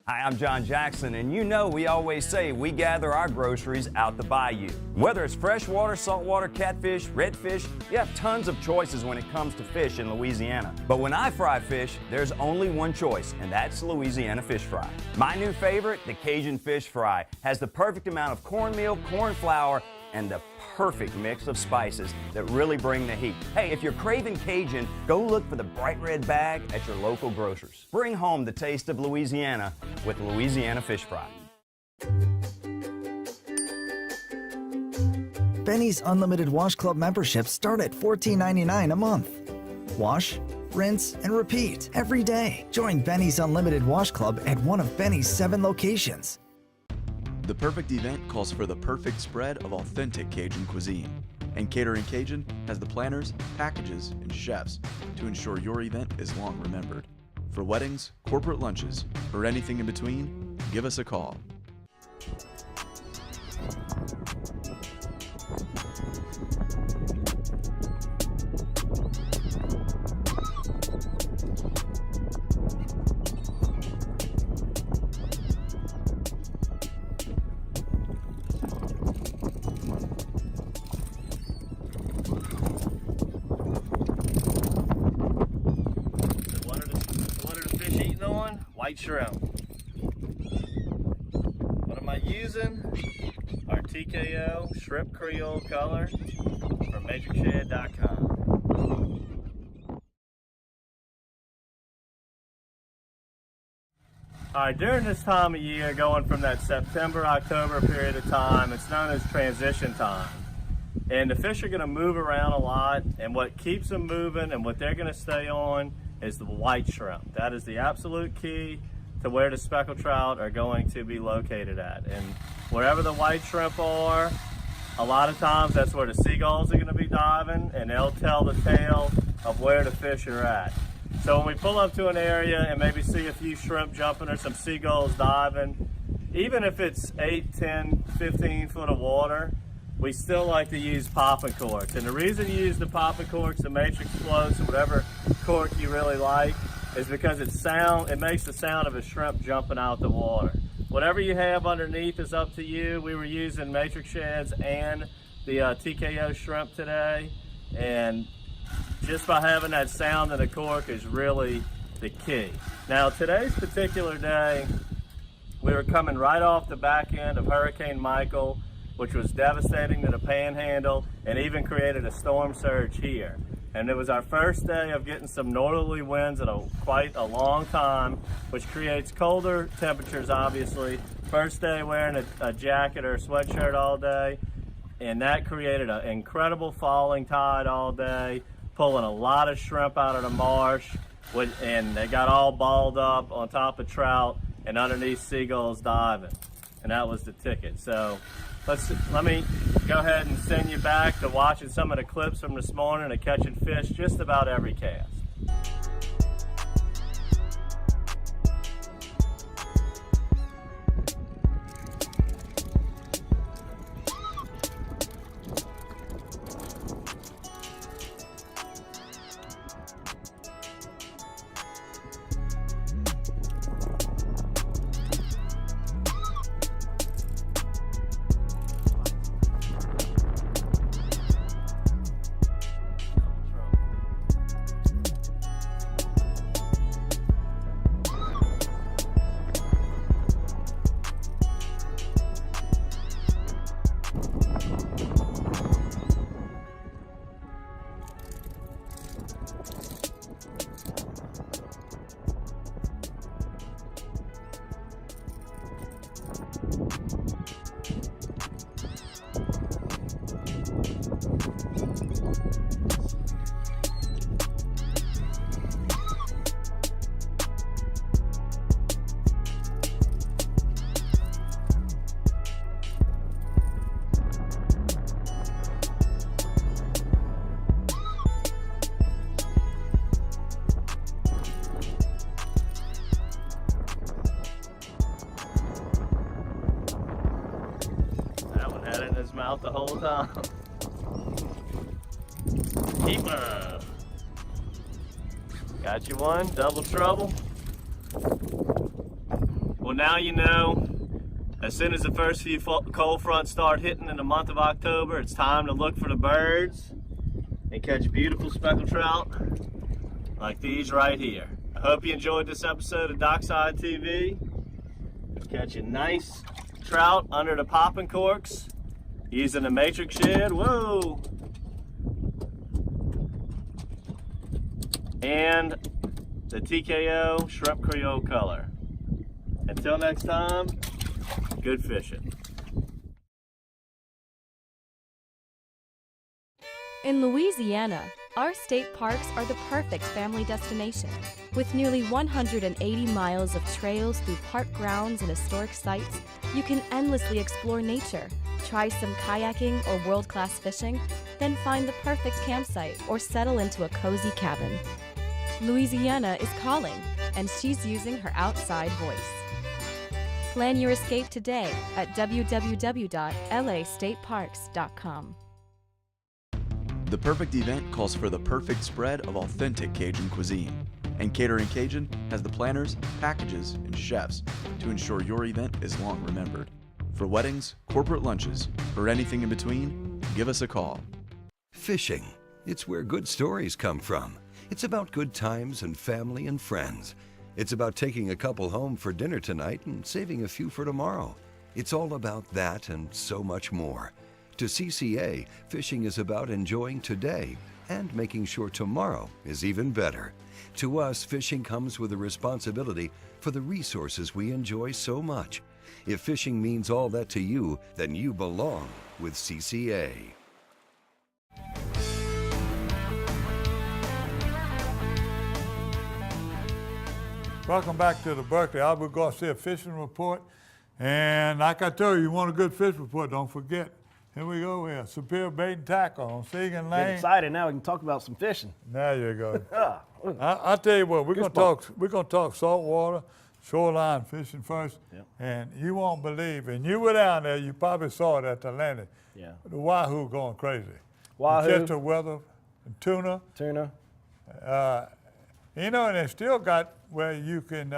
[SPEAKER 21] Hi, I'm John Jackson, and we always say we gather our groceries out the bayou. Whether it's freshwater, saltwater, catfish, redfish, you have tons of choices when it comes to fish in Louisiana. But when I fry fish, there's only one choice, and that's Louisiana fish fry. My new favorite, the Cajun fish fry, has the perfect amount of cornmeal, corn flour, and the perfect mix of spices that really bring the heat. Hey, if you're craving Cajun, go look for the bright red bag at your local grocers. Bring home the taste of Louisiana with Louisiana Fish Fry.
[SPEAKER 22] Benny's Unlimited Wash Club memberships start at $14.99 a month. Wash, rinse, and repeat every day. Join Benny's Unlimited Wash Club at one of Benny's 7 locations.
[SPEAKER 12] The perfect event calls for the perfect spread of authentic Cajun cuisine. And Catering Cajun has the planners, packages, and chefs to ensure your event is long remembered. For weddings, corporate lunches, or anything in between, give us a call.
[SPEAKER 3] one, white shrimp. What am I using? Our TKO Shrimp Creole color from MatrixShed.com. All right, during this time of year, going from that September, October period of time, it's known as transition time. And the fish are gonna move around a lot, and what keeps them moving and what they're gonna stay on is the white shrimp. That is the absolute key to where the speckled trout are going to be located at. And wherever the white shrimp are, a lot of times that's where the seagulls are gonna be diving, and they'll tell the tale of where the fish are at. So when we pull up to an area and maybe see a few shrimp jumping or some seagulls diving, even if it's 8, 10, 15 foot of water, we still like to use popping corks. And the reason you use the popping corks, the Matrix floats, or whatever cork you really like, is because it makes the sound of a shrimp jumping out the water. Whatever you have underneath is up to you. We were using Matrix sheds and the TKO shrimp today, and just by having that sound in the cork is really the key. Now today's particular day, we were coming right off the back end of Hurricane Michael, which was devastating to the Panhandle and even created a storm surge here. And it was our first day of getting some northerly winds in quite a long time, which creates colder temperatures, obviously. First day wearing a jacket or a sweatshirt all day, and that created an incredible falling tide all day, pulling a lot of shrimp out of the marsh, and they got all balled up on top of trout and underneath seagulls diving. And that was the ticket. So let me go ahead and send you back to watching some of the clips from this morning of catching fish just about every cast. Mouth the whole time. Keeper. Got you one, double trouble. Well, now you know, as soon as the first few cold fronts start hitting in the month of October, it's time to look for the birds and catch beautiful speckled trout like these right here. I hope you enjoyed this episode of Dockside TV. Catching nice trout under the popping corks using the Matrix shed, whoa! And the TKO Shrimp Creole color. Until next time, good fishing.
[SPEAKER 1] In Louisiana, our state parks are the perfect family destination. With nearly 180 miles of trails through park grounds and historic sites, you can endlessly explore nature, try some kayaking or world-class fishing, then find the perfect campsite or settle into a cozy cabin. Louisiana is calling, and she's using her outside voice. Plan your escape today at www.lastateparks.com.
[SPEAKER 12] The perfect event calls for the perfect spread of authentic Cajun cuisine. And Catering Cajun has the planners, packages, and chefs to ensure your event is long remembered. For weddings, corporate lunches, or anything in between, give us a call.
[SPEAKER 4] Fishing. It's where good stories come from. It's about good times and family and friends. It's about taking a couple home for dinner tonight and saving a few for tomorrow. It's all about that and so much more. To CCA, fishing is about enjoying today and making sure tomorrow is even better. To us, fishing comes with a responsibility for the resources we enjoy so much. If fishing means all that to you, then you belong with CCA.
[SPEAKER 2] Welcome back to the Berkeley Albert Garcia Fishing Report. And like I told you, you want a good fish report, don't forget. Here we go here, Superior Bait and Tackle on Segan Lane.
[SPEAKER 3] Get excited now, we can talk about some fishing.
[SPEAKER 2] There you go. I'll tell you what, we're gonna talk saltwater, shoreline fishing first.
[SPEAKER 3] Yep.
[SPEAKER 2] And you won't believe, and you were down there, you probably saw it at the landing.
[SPEAKER 3] Yeah.
[SPEAKER 2] The wahoo going crazy.
[SPEAKER 3] Wahoo.
[SPEAKER 2] You catch the weather, tuna.
[SPEAKER 3] Tuna.
[SPEAKER 2] You know, and they still got where you can,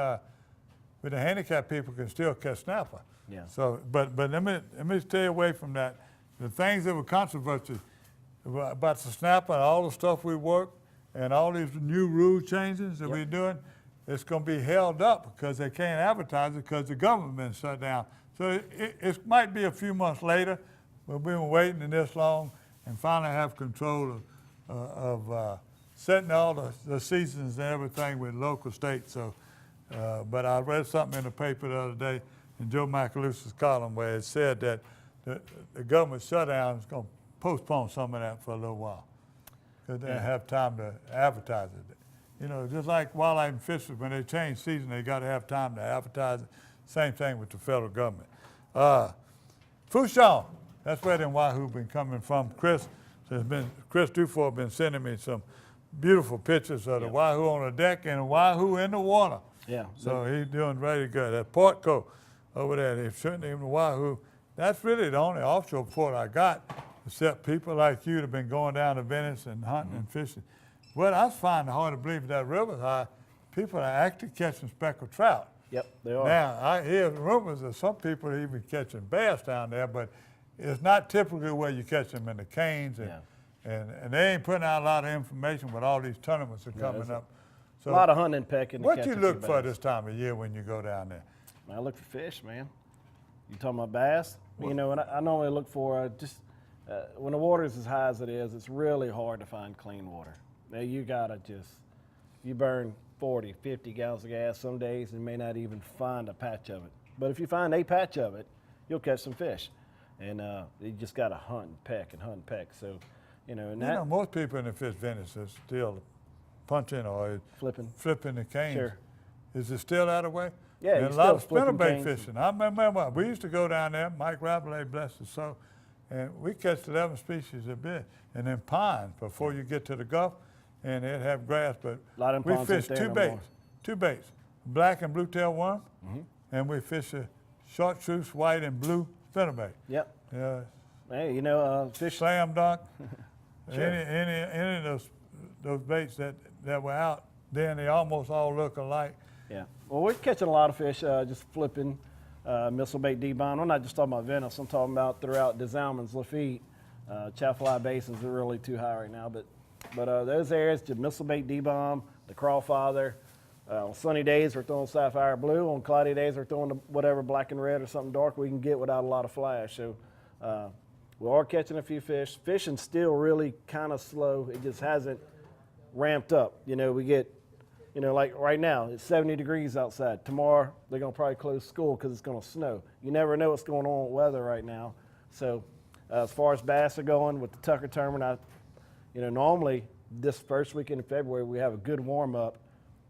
[SPEAKER 2] with the handicapped people can still catch snapper.
[SPEAKER 3] Yeah.
[SPEAKER 2] So, but let me stay away from that. The things that were controversial about the snapper and all the stuff we work and all these new rule changes that we're doing, it's going to be held up because they can't advertise it because the government been shut down. So it might be a few months later. We've been waiting this long and finally have control of setting all the seasons and everything with local states. So, but I read something in the paper the other day in Joe Macalusa's column where it said that the government shutdown is going to postpone some of that for a little while because they don't have time to advertise it. You know, just like wildlife and fisheries, when they change season, they got to have time to advertise it. Same thing with the federal government. Fourchon, that's where them wahoo been coming from. Chris Dufour been sending me some beautiful pictures of the wahoo on the deck and the wahoo in the water.
[SPEAKER 3] Yeah.
[SPEAKER 2] So he's doing really good. At Portco over there, they've shooting him the wahoo. That's really the only offshore port I got, except people like you that have been going down to Venice and hunting and fishing. What I find hard to believe that river high, people are actually catching speckled trout.
[SPEAKER 3] Yep, they are.
[SPEAKER 2] Now, I hear rumors that some people are even catching bass down there, but it's not typically where you catch them in the canes. And they ain't putting out a lot of information with all these tournaments that are coming up. So
[SPEAKER 3] a lot of hunting and pecking.
[SPEAKER 2] What you look for this time of year when you go down there?
[SPEAKER 3] I look for fish, man. You talking about bass? You know, and I normally look for when the water is as high as it is, it's really hard to find clean water. Now you gotta you burn 40, 50 gallons of gas some days and may not even find a patch of it. But if you find a patch of it, you'll catch some fish. And you just gotta hunt and peck and hunt and peck. So, you know,
[SPEAKER 2] most people in the fish Venice are still punching or flipping the canes.
[SPEAKER 3] Sure.
[SPEAKER 2] Is it still that way?
[SPEAKER 3] Yeah,
[SPEAKER 2] and a lot of spinnerbait fishing. I remember we used to go down there, Mike Rabelais, bless his soul, and we catch 11 species a bit. And then ponds before you get to the Gulf, and they'd have grass. But we fished two baits, black and blue tail worm, and we fish a chartreuse, white, and blue spinnerbait.
[SPEAKER 3] Yep.
[SPEAKER 2] Yeah.
[SPEAKER 3] Hey, you know, fish.
[SPEAKER 2] Slam dunk.
[SPEAKER 3] Sure.
[SPEAKER 2] Any of those baits that were out, then they almost all look alike.
[SPEAKER 3] Yeah. Well, we're catching a lot of fish just flipping missile bait debine. I'm not just talking about Venice. I'm talking about throughout Des Allemands, Lafitte, Chaffalay basins are really too high right now. But those areas, the missile bait debine, the crawfather. On sunny days, we're throwing sapphire blue. On cloudy days, we're throwing whatever black and red or something dark we can get without a lot of flash. So we are catching a few fish. Fishing's still really kind of slow. It just hasn't ramped up. You know, we get, you know, like right now, it's 70 degrees outside. Tomorrow, they're going to probably close school because it's going to snow. You never know what's going on with weather right now. So as far as bass are going with the Tucker tournament, normally this first weekend in February, we have a good warm-up.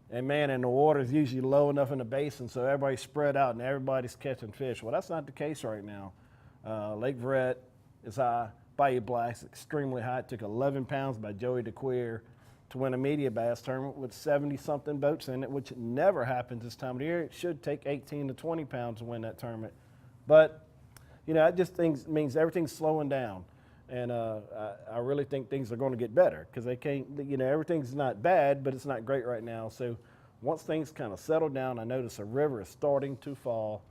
[SPEAKER 3] And, man, and the water is usually low enough in the basin, so everybody's spread out and everybody's catching fish. Well, that's not the case right now. Lake Verret is high. Bayou Black is extremely high. It took 11 pounds by Joey DeQueer to win a media bass tournament with 70-something boats in it, which never happens this time of the year. It should take 18 to 20 pounds to win that tournament. But, it just means everything's slowing down. And I really think things are going to get better because they can't, everything's not bad, but it's not great right now. So once things kind of settle down, I notice the river is starting to fall.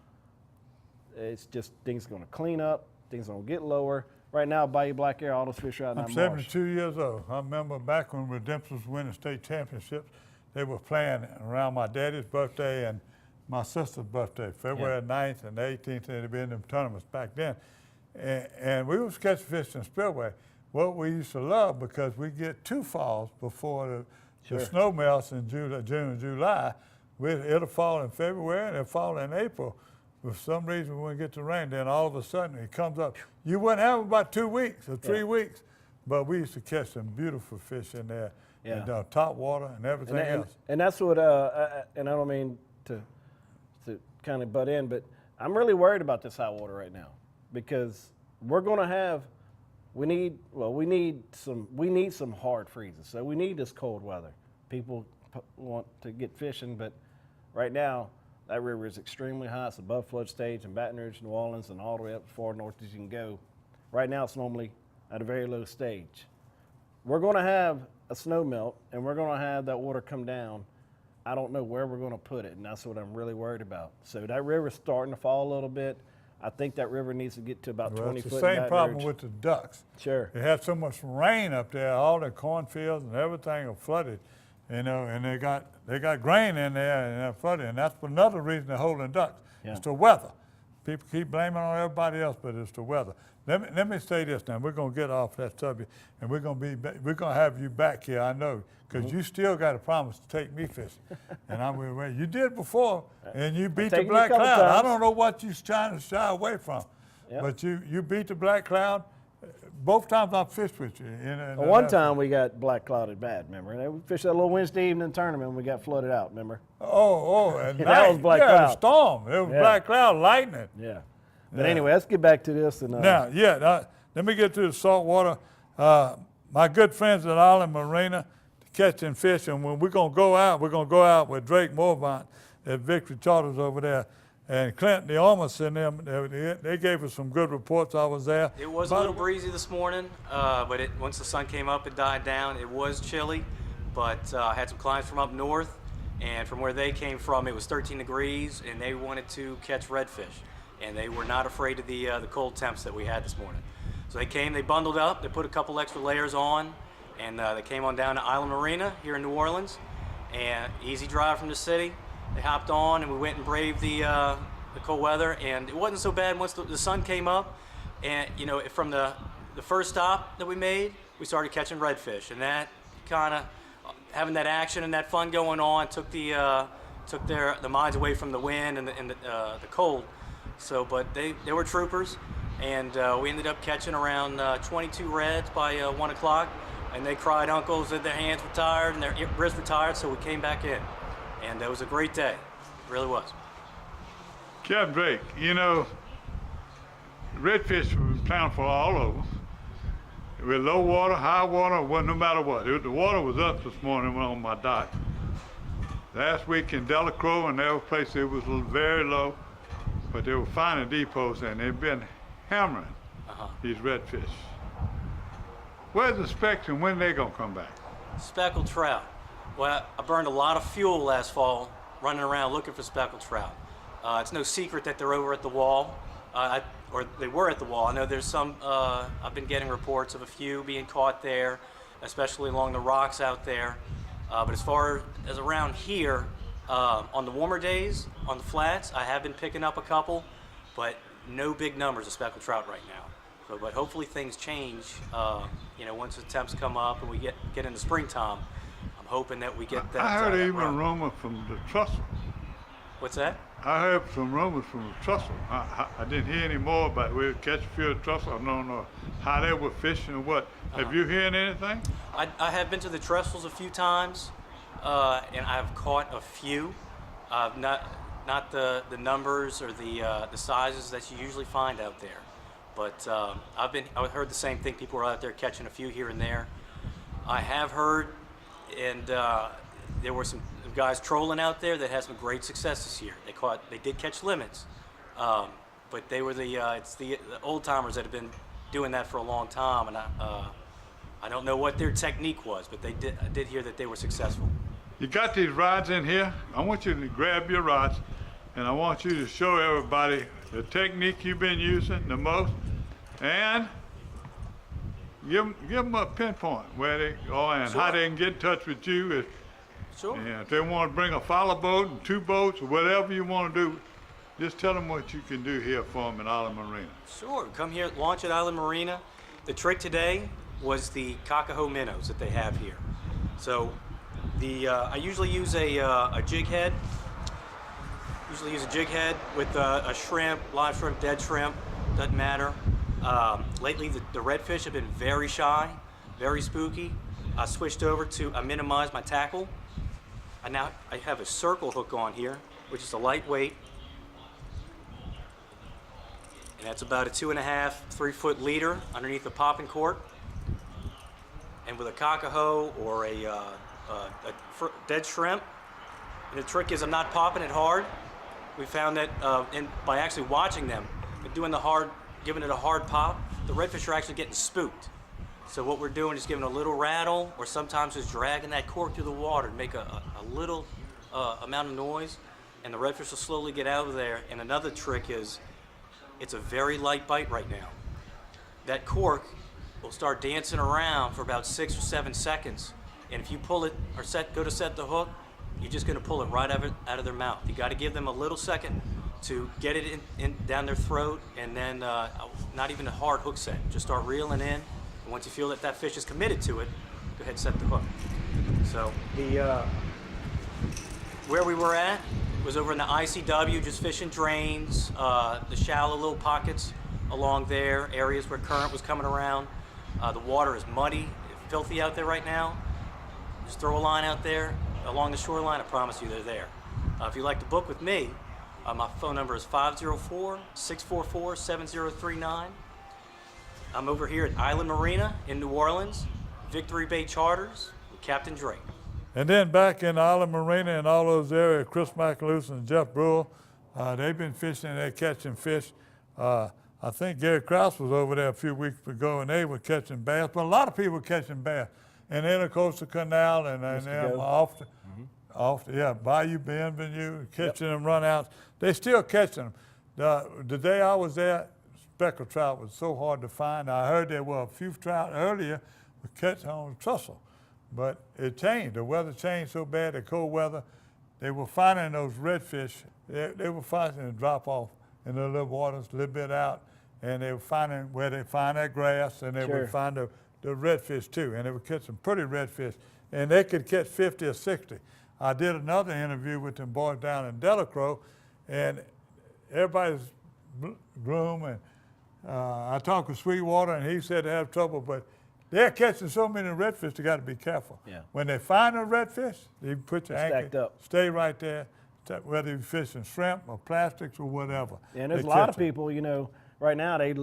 [SPEAKER 3] It's just things are going to clean up, things are going to get lower. Right now, Bayou Black Air, all those fish are out in
[SPEAKER 2] I'm 72 years old. I remember back when Redemption was winning state championships, they were playing around my daddy's birthday and my sister's birthday, February 9th and 18th, and they'd been in them tournaments back then. And we was catching fish in Spillway. What we used to love, because we get 2 falls before the snow melts in June and July. It'll fall in February and it'll fall in April. For some reason, we wouldn't get the rain, then all of a sudden it comes up. You wouldn't have about 2 weeks or 3 weeks, but we used to catch some beautiful fish in there, and top water and everything else.
[SPEAKER 3] And that's what, and I don't mean to kind of butt in, but I'm really worried about this hot water right now, because we're going to have, we need some hard freezes. So we need this cold weather. People want to get fishing, but right now, that river is extremely high. It's above flood stage in Baton Rouge, New Orleans, and all the way up as far north as you can go. Right now, it's normally at a very low stage. We're going to have a snow melt, and we're going to have that water come down. I don't know where we're going to put it, and that's what I'm really worried about. So that river's starting to fall a little bit. I think that river needs to get to about 20 foot.
[SPEAKER 2] It's the same problem with the ducks.
[SPEAKER 3] Sure.
[SPEAKER 2] They had so much rain up there, all the cornfields and everything are flooded. You know, and they got grain in there and they're flooded, and that's another reason they're holding ducks. Yeah. It's the weather. People keep blaming on everybody else, but it's the weather. Let me say this now. We're gonna get off that subject, and we're gonna have you back here. I know, because you still got a promise to take me fishing, and I'm gonna wait. You did before, and you beat the black cloud. I don't know what you're trying to shy away from, but you beat the black cloud. Both times I fished with you.
[SPEAKER 3] One time we got black clouded bad, remember? We fished that little Wednesday evening tournament and we got flooded out, remember?
[SPEAKER 2] And
[SPEAKER 3] that was black cloud.
[SPEAKER 2] A storm. It was black cloud, lightning.
[SPEAKER 3] Yeah. But anyway, let's get back to this. And
[SPEAKER 2] now, let me get to the saltwater. My good friends at Island Marina, catching fish, and when we're going to go out with Drake Morvant at Victory Charters over there. And Clinton, the Almas and them, they gave us some good reports. I was there.
[SPEAKER 5] It was a little breezy this morning, but once the sun came up, it died down. It was chilly, but I had some clients from up north, and from where they came from, it was 13 degrees, and they wanted to catch redfish, and they were not afraid of the cold temps that we had this morning. So they came, they bundled up, they put a couple extra layers on, and they came on down to Island Marina here in New Orleans, and easy drive from the city. They hopped on and we went and braved the cold weather, and it wasn't so bad once the sun came up. And you know, from the first stop that we made, we started catching redfish, and that kind of having that action and that fun going on took the minds away from the wind and the cold. So, but they were troopers, and we ended up catching around 22 reds by 1 o'clock, and they cried uncle, said their hands were tired and their wrists were tired, so we came back in. And it was a great day. It really was.
[SPEAKER 2] Captain Drake, you know, redfish was plentiful all over. With low water, high water, well, no matter what. The water was up this morning on my dock. Last week in Delacroix and other places it was very low, but they were finding depots and they've been hammering these redfish. Where's the specks and when they gonna come back?
[SPEAKER 5] Speckled trout. Well, I burned a lot of fuel last fall running around looking for speckled trout. It's no secret that they're over at the wall, or they were at the wall. I know there's some, I've been getting reports of a few being caught there, especially along the rocks out there. But as far as around here, on the warmer days, on the flats, I have been picking up a couple, but no big numbers of speckled trout right now. So, but hopefully things change, you know, once the temps come up and we get into springtime. I'm hoping that we get that.
[SPEAKER 2] I heard even a rumor from the trestle.
[SPEAKER 5] What's that?
[SPEAKER 2] I heard some rumors from the trestle. I didn't hear any more about we'll catch a few of trestle. I don't know how they were fishing or what. Have you heard anything?
[SPEAKER 5] I have been to the trestles a few times, and I've caught a few. Not the numbers or the sizes that you usually find out there, but I've heard the same thing. People are out there catching a few here and there. I have heard, and there were some guys trolling out there that had some great success this year. They did catch limits, but they were it's the old timers that have been doing that for a long time, and I don't know what their technique was, but I did hear that they were successful.
[SPEAKER 2] You got these rods in here. I want you to grab your rods, and I want you to show everybody the technique you've been using the most, and give them a pinpoint where they are and how they can get in touch with you
[SPEAKER 5] Sure.
[SPEAKER 2] And if they want to bring a follow boat and 2 boats or whatever you want to do, just tell them what you can do here for them at Island Marina.
[SPEAKER 5] Sure, come here, launch at Island Marina. The trick today was the Kakaho minnows that they have here. So I usually use a jig head. Usually use a jig head with a shrimp, live shrimp, dead shrimp, doesn't matter. Lately the redfish have been very shy, very spooky. I switched over to, I minimized my tackle. Now I have a circle hook on here, which is a lightweight. And that's about a 2.5, 3 foot leader underneath the popping cork. And with a Kakaho or a dead shrimp, and the trick is I'm not popping it hard. We found that by actually watching them and doing giving it a hard pop, the redfish are actually getting spooked. So what we're doing is giving a little rattle, or sometimes just dragging that cork through the water and make a little amount of noise, and the redfish will slowly get out of there. And another trick is, it's a very light bite right now. That cork will start dancing around for about 6 or 7 seconds, and if you pull it or go to set the hook, you're just going to pull it right out of their mouth. You got to give them a little second to get it in down their throat, and then not even a hard hook set. Just start reeling in, and once you feel that that fish is committed to it, go ahead and set the hook. So where we were at was over in the ICW, just fishing drains, the shallow little pockets along there, areas where current was coming around. The water is muddy, filthy out there right now. Just throw a line out there along the shoreline, I promise you they're there. If you'd like to book with me, my phone number is 504-644-7039. I'm over here at Island Marina in New Orleans, Victory Bay Charters with Captain Drake.
[SPEAKER 2] And then back in Island Marina and all those areas, Chris McAloose and Jeff Brule, they've been fishing, they're catching fish. I think Gary Krause was over there a few weeks ago and they were catching bass, but a lot of people were catching bass. And then of course the canal and off the Bayou Bienvenue, catching them runouts. They still catching them. The day I was there, speckled trout was so hard to find. I heard there were a few trout earlier were catching on the trestle. But it changed. The weather changed so bad, the cold weather, they were finding those redfish. They were finding them drop off in the little waters a little bit out, and they were finding where they find that grass, and they would find the redfish too, and they would catch some pretty redfish, and they could catch 50 or 60. I did another interview with them boys down in Delacroix, and everybody's gloom, and I talked with Sweetwater, and he said they have trouble, but they're catching so many redfish, they got to be careful. Yeah. When they find a redfish, you put your anchor, stay right there, whether you're fishing shrimp or plastics or whatever.
[SPEAKER 3] Yeah, and there's a lot of people, you know, right now, a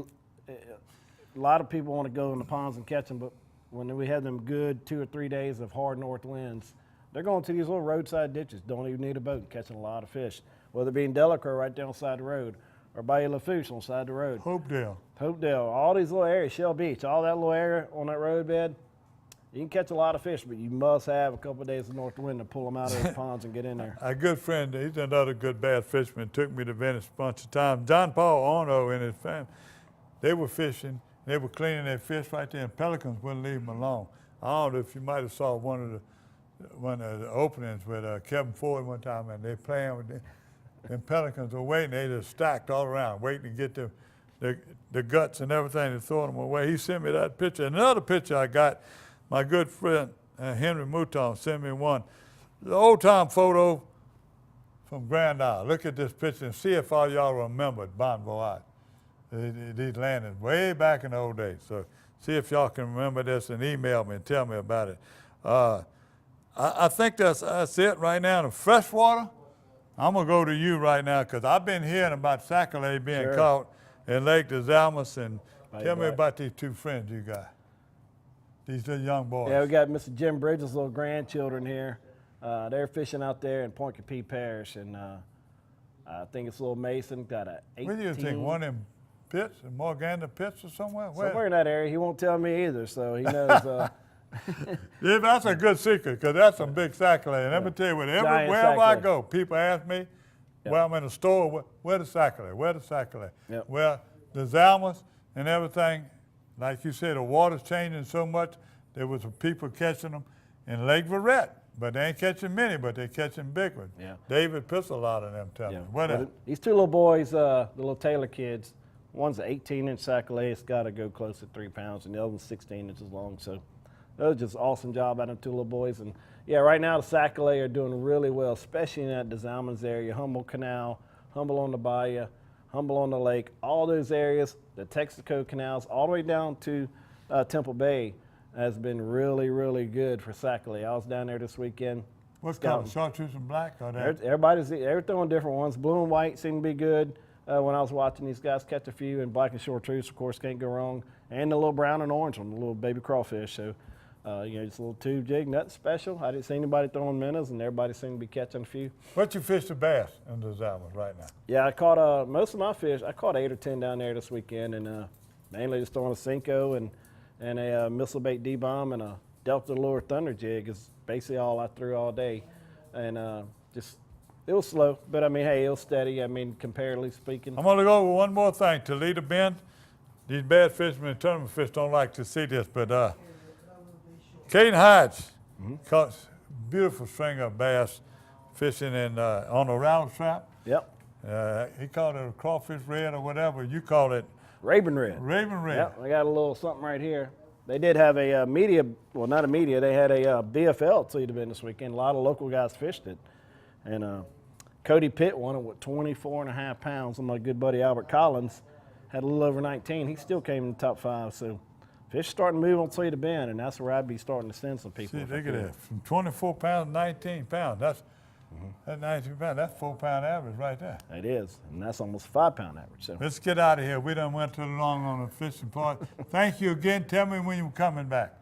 [SPEAKER 3] lot of people want to go in the ponds and catch them, but when we have them good 2 or 3 days of hard north winds, they're going to these little roadside ditches, don't even need a boat, catching a lot of fish, whether it be in Delacroix right down the side of the road, or Bayou Lafourche on the side of the road.
[SPEAKER 2] Hopedale,
[SPEAKER 3] all these little areas, Shell Beach, all that little area on that roadbed, you can catch a lot of fish, but you must have a couple of days of north wind to pull them out of the ponds and get in there.
[SPEAKER 2] A good friend, he's another good bass fisherman, took me to Venice a bunch of times. John Paul Orno and his family, they were fishing, they were cleaning their fish right there, and pelicans wouldn't leave them alone. I don't know if you might have saw one of the openings with Kevin Ford one time, and they playing with them. And pelicans were waiting, they just stacked all around, waiting to get the guts and everything and throw them away. He sent me that picture. Another picture I got, my good friend Henry Mouton sent me one. The old time photo from Grand Isle. Look at this picture and see if all y'all remember Bon Voyage. These landings way back in the old days. So see if y'all can remember this and email me and tell me about it. I think that's it right now. The freshwater, I'm going to go to you right now because I've been hearing about sac-a-lait being caught in Lake des Almas, and tell me about these 2 friends you got, these little young boys.
[SPEAKER 3] Yeah, we got Mr. Jim Bridges' little grandchildren here. They're fishing out there in Point Capee Parish, and I think it's Little Mason, got a 18.
[SPEAKER 2] Where do you think, one of them pits, in Morgana pits or somewhere?
[SPEAKER 3] Somewhere in that area. He won't tell me either, so he knows.
[SPEAKER 2] Yeah, that's a good secret because that's some big sac-a-lait. And let me tell you what, wherever I go, people ask me, well, I'm in a store, where the sac-a-lait? Where the sac-a-lait? Well, the Zalmas and everything, like you said, the water's changing so much. There was some people catching them in Lake Verret. But they ain't catching many, but they're catching big ones.
[SPEAKER 3] Yeah.
[SPEAKER 2] David puts a lot of them, tell me. What else?
[SPEAKER 3] These two little boys, the little Taylor kids, one's an 18-inch sac-a-lait. It's got to go close to 3 pounds, and the other one's 16 inches long. So that was just an awesome job out of them two little boys. And yeah, right now the sac-a-lait are doing really well, especially in that DeZalmans area, Humble Canal, Humble on the Bayou, Humble on the Lake, all those areas, the Texaco canals, all the way down to Temple Bay has been really, really good for sac-a-lait. I was down there this weekend.
[SPEAKER 2] What's called chartreuse and black? Or that?
[SPEAKER 3] They're throwing different ones. Blue and white seem to be good. When I was watching these guys catch a few, and black and chartreuse, of course, can't go wrong. And the little brown and orange one, the little baby crawfish. So, just a little tube jig, nothing special. I didn't see anybody throwing minnows, and everybody seemed to be catching a few.
[SPEAKER 2] What you fish the bass in the Zalmans right now?
[SPEAKER 3] Yeah, I caught most of my fish. I caught 8 or 10 down there this weekend, and mainly just throwing a Senko and a missile bait D-bomb and a Delta Lure Thunder jig is basically all I threw all day. And it was slow, but I mean, hey, it was steady. I mean, comparatively speaking.
[SPEAKER 2] I'm going to go over one more thing. Toledo Bend, these bad fishermen and tournament fish don't like to see this, but Caden Hodge caught beautiful string of bass fishing on a rattle trap.
[SPEAKER 3] Yep.
[SPEAKER 2] He called it a crawfish red or whatever. You called it
[SPEAKER 3] Raven red.
[SPEAKER 2] Raven red.
[SPEAKER 3] Yep, I got a little something right here. They did have a media, well, not a media, they had a BFL Toledo Bend this weekend. A lot of local guys fished it. And Cody Pitt won it with 24.5 pounds. And my good buddy Albert Collins had a little over 19. He still came in the top 5. So fish starting to move on Toledo Bend, and that's where I'd be starting to send some people.
[SPEAKER 2] See, look at that. From 24 pounds to 19 pounds. That's 19 pounds. That's 4 pound average right there.
[SPEAKER 3] It is, and that's almost 5 pound average. So
[SPEAKER 2] let's get out of here. We done went too long on the fishing part. Thank you again. Tell me when you're coming back.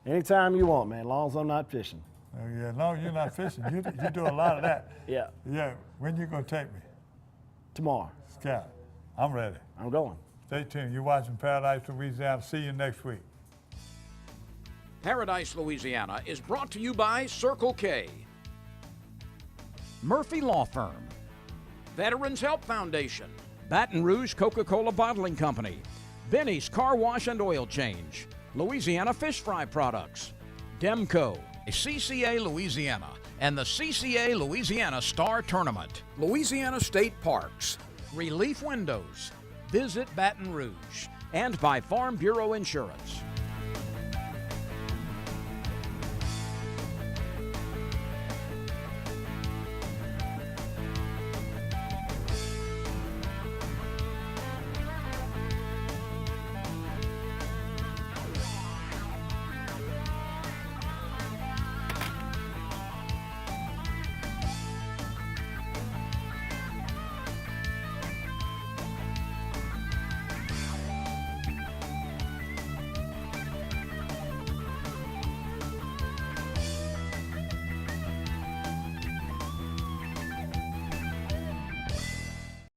[SPEAKER 3] Anytime you want, man, as long as I'm not fishing.
[SPEAKER 2] Yeah, no, you're not fishing. You do a lot of that.
[SPEAKER 3] Yeah.
[SPEAKER 2] Yeah. When you gonna take me?
[SPEAKER 3] Tomorrow.
[SPEAKER 2] Scout. I'm ready.
[SPEAKER 3] I'm going.
[SPEAKER 2] Stay tuned. You're watching Paradise Louisiana. See you next week.
[SPEAKER 7] Paradise Louisiana is brought to you by Circle K, Murphy Law Firm, Veterans Help Foundation, Baton Rouge Coca-Cola Bottling Company, Benny's Car Wash and Oil Change, Louisiana Fish Fry Products, Demco, CCA Louisiana, and the CCA Louisiana Star Tournament, Louisiana State Parks, Relief Windows, Visit Baton Rouge, and by Farm Bureau Insurance.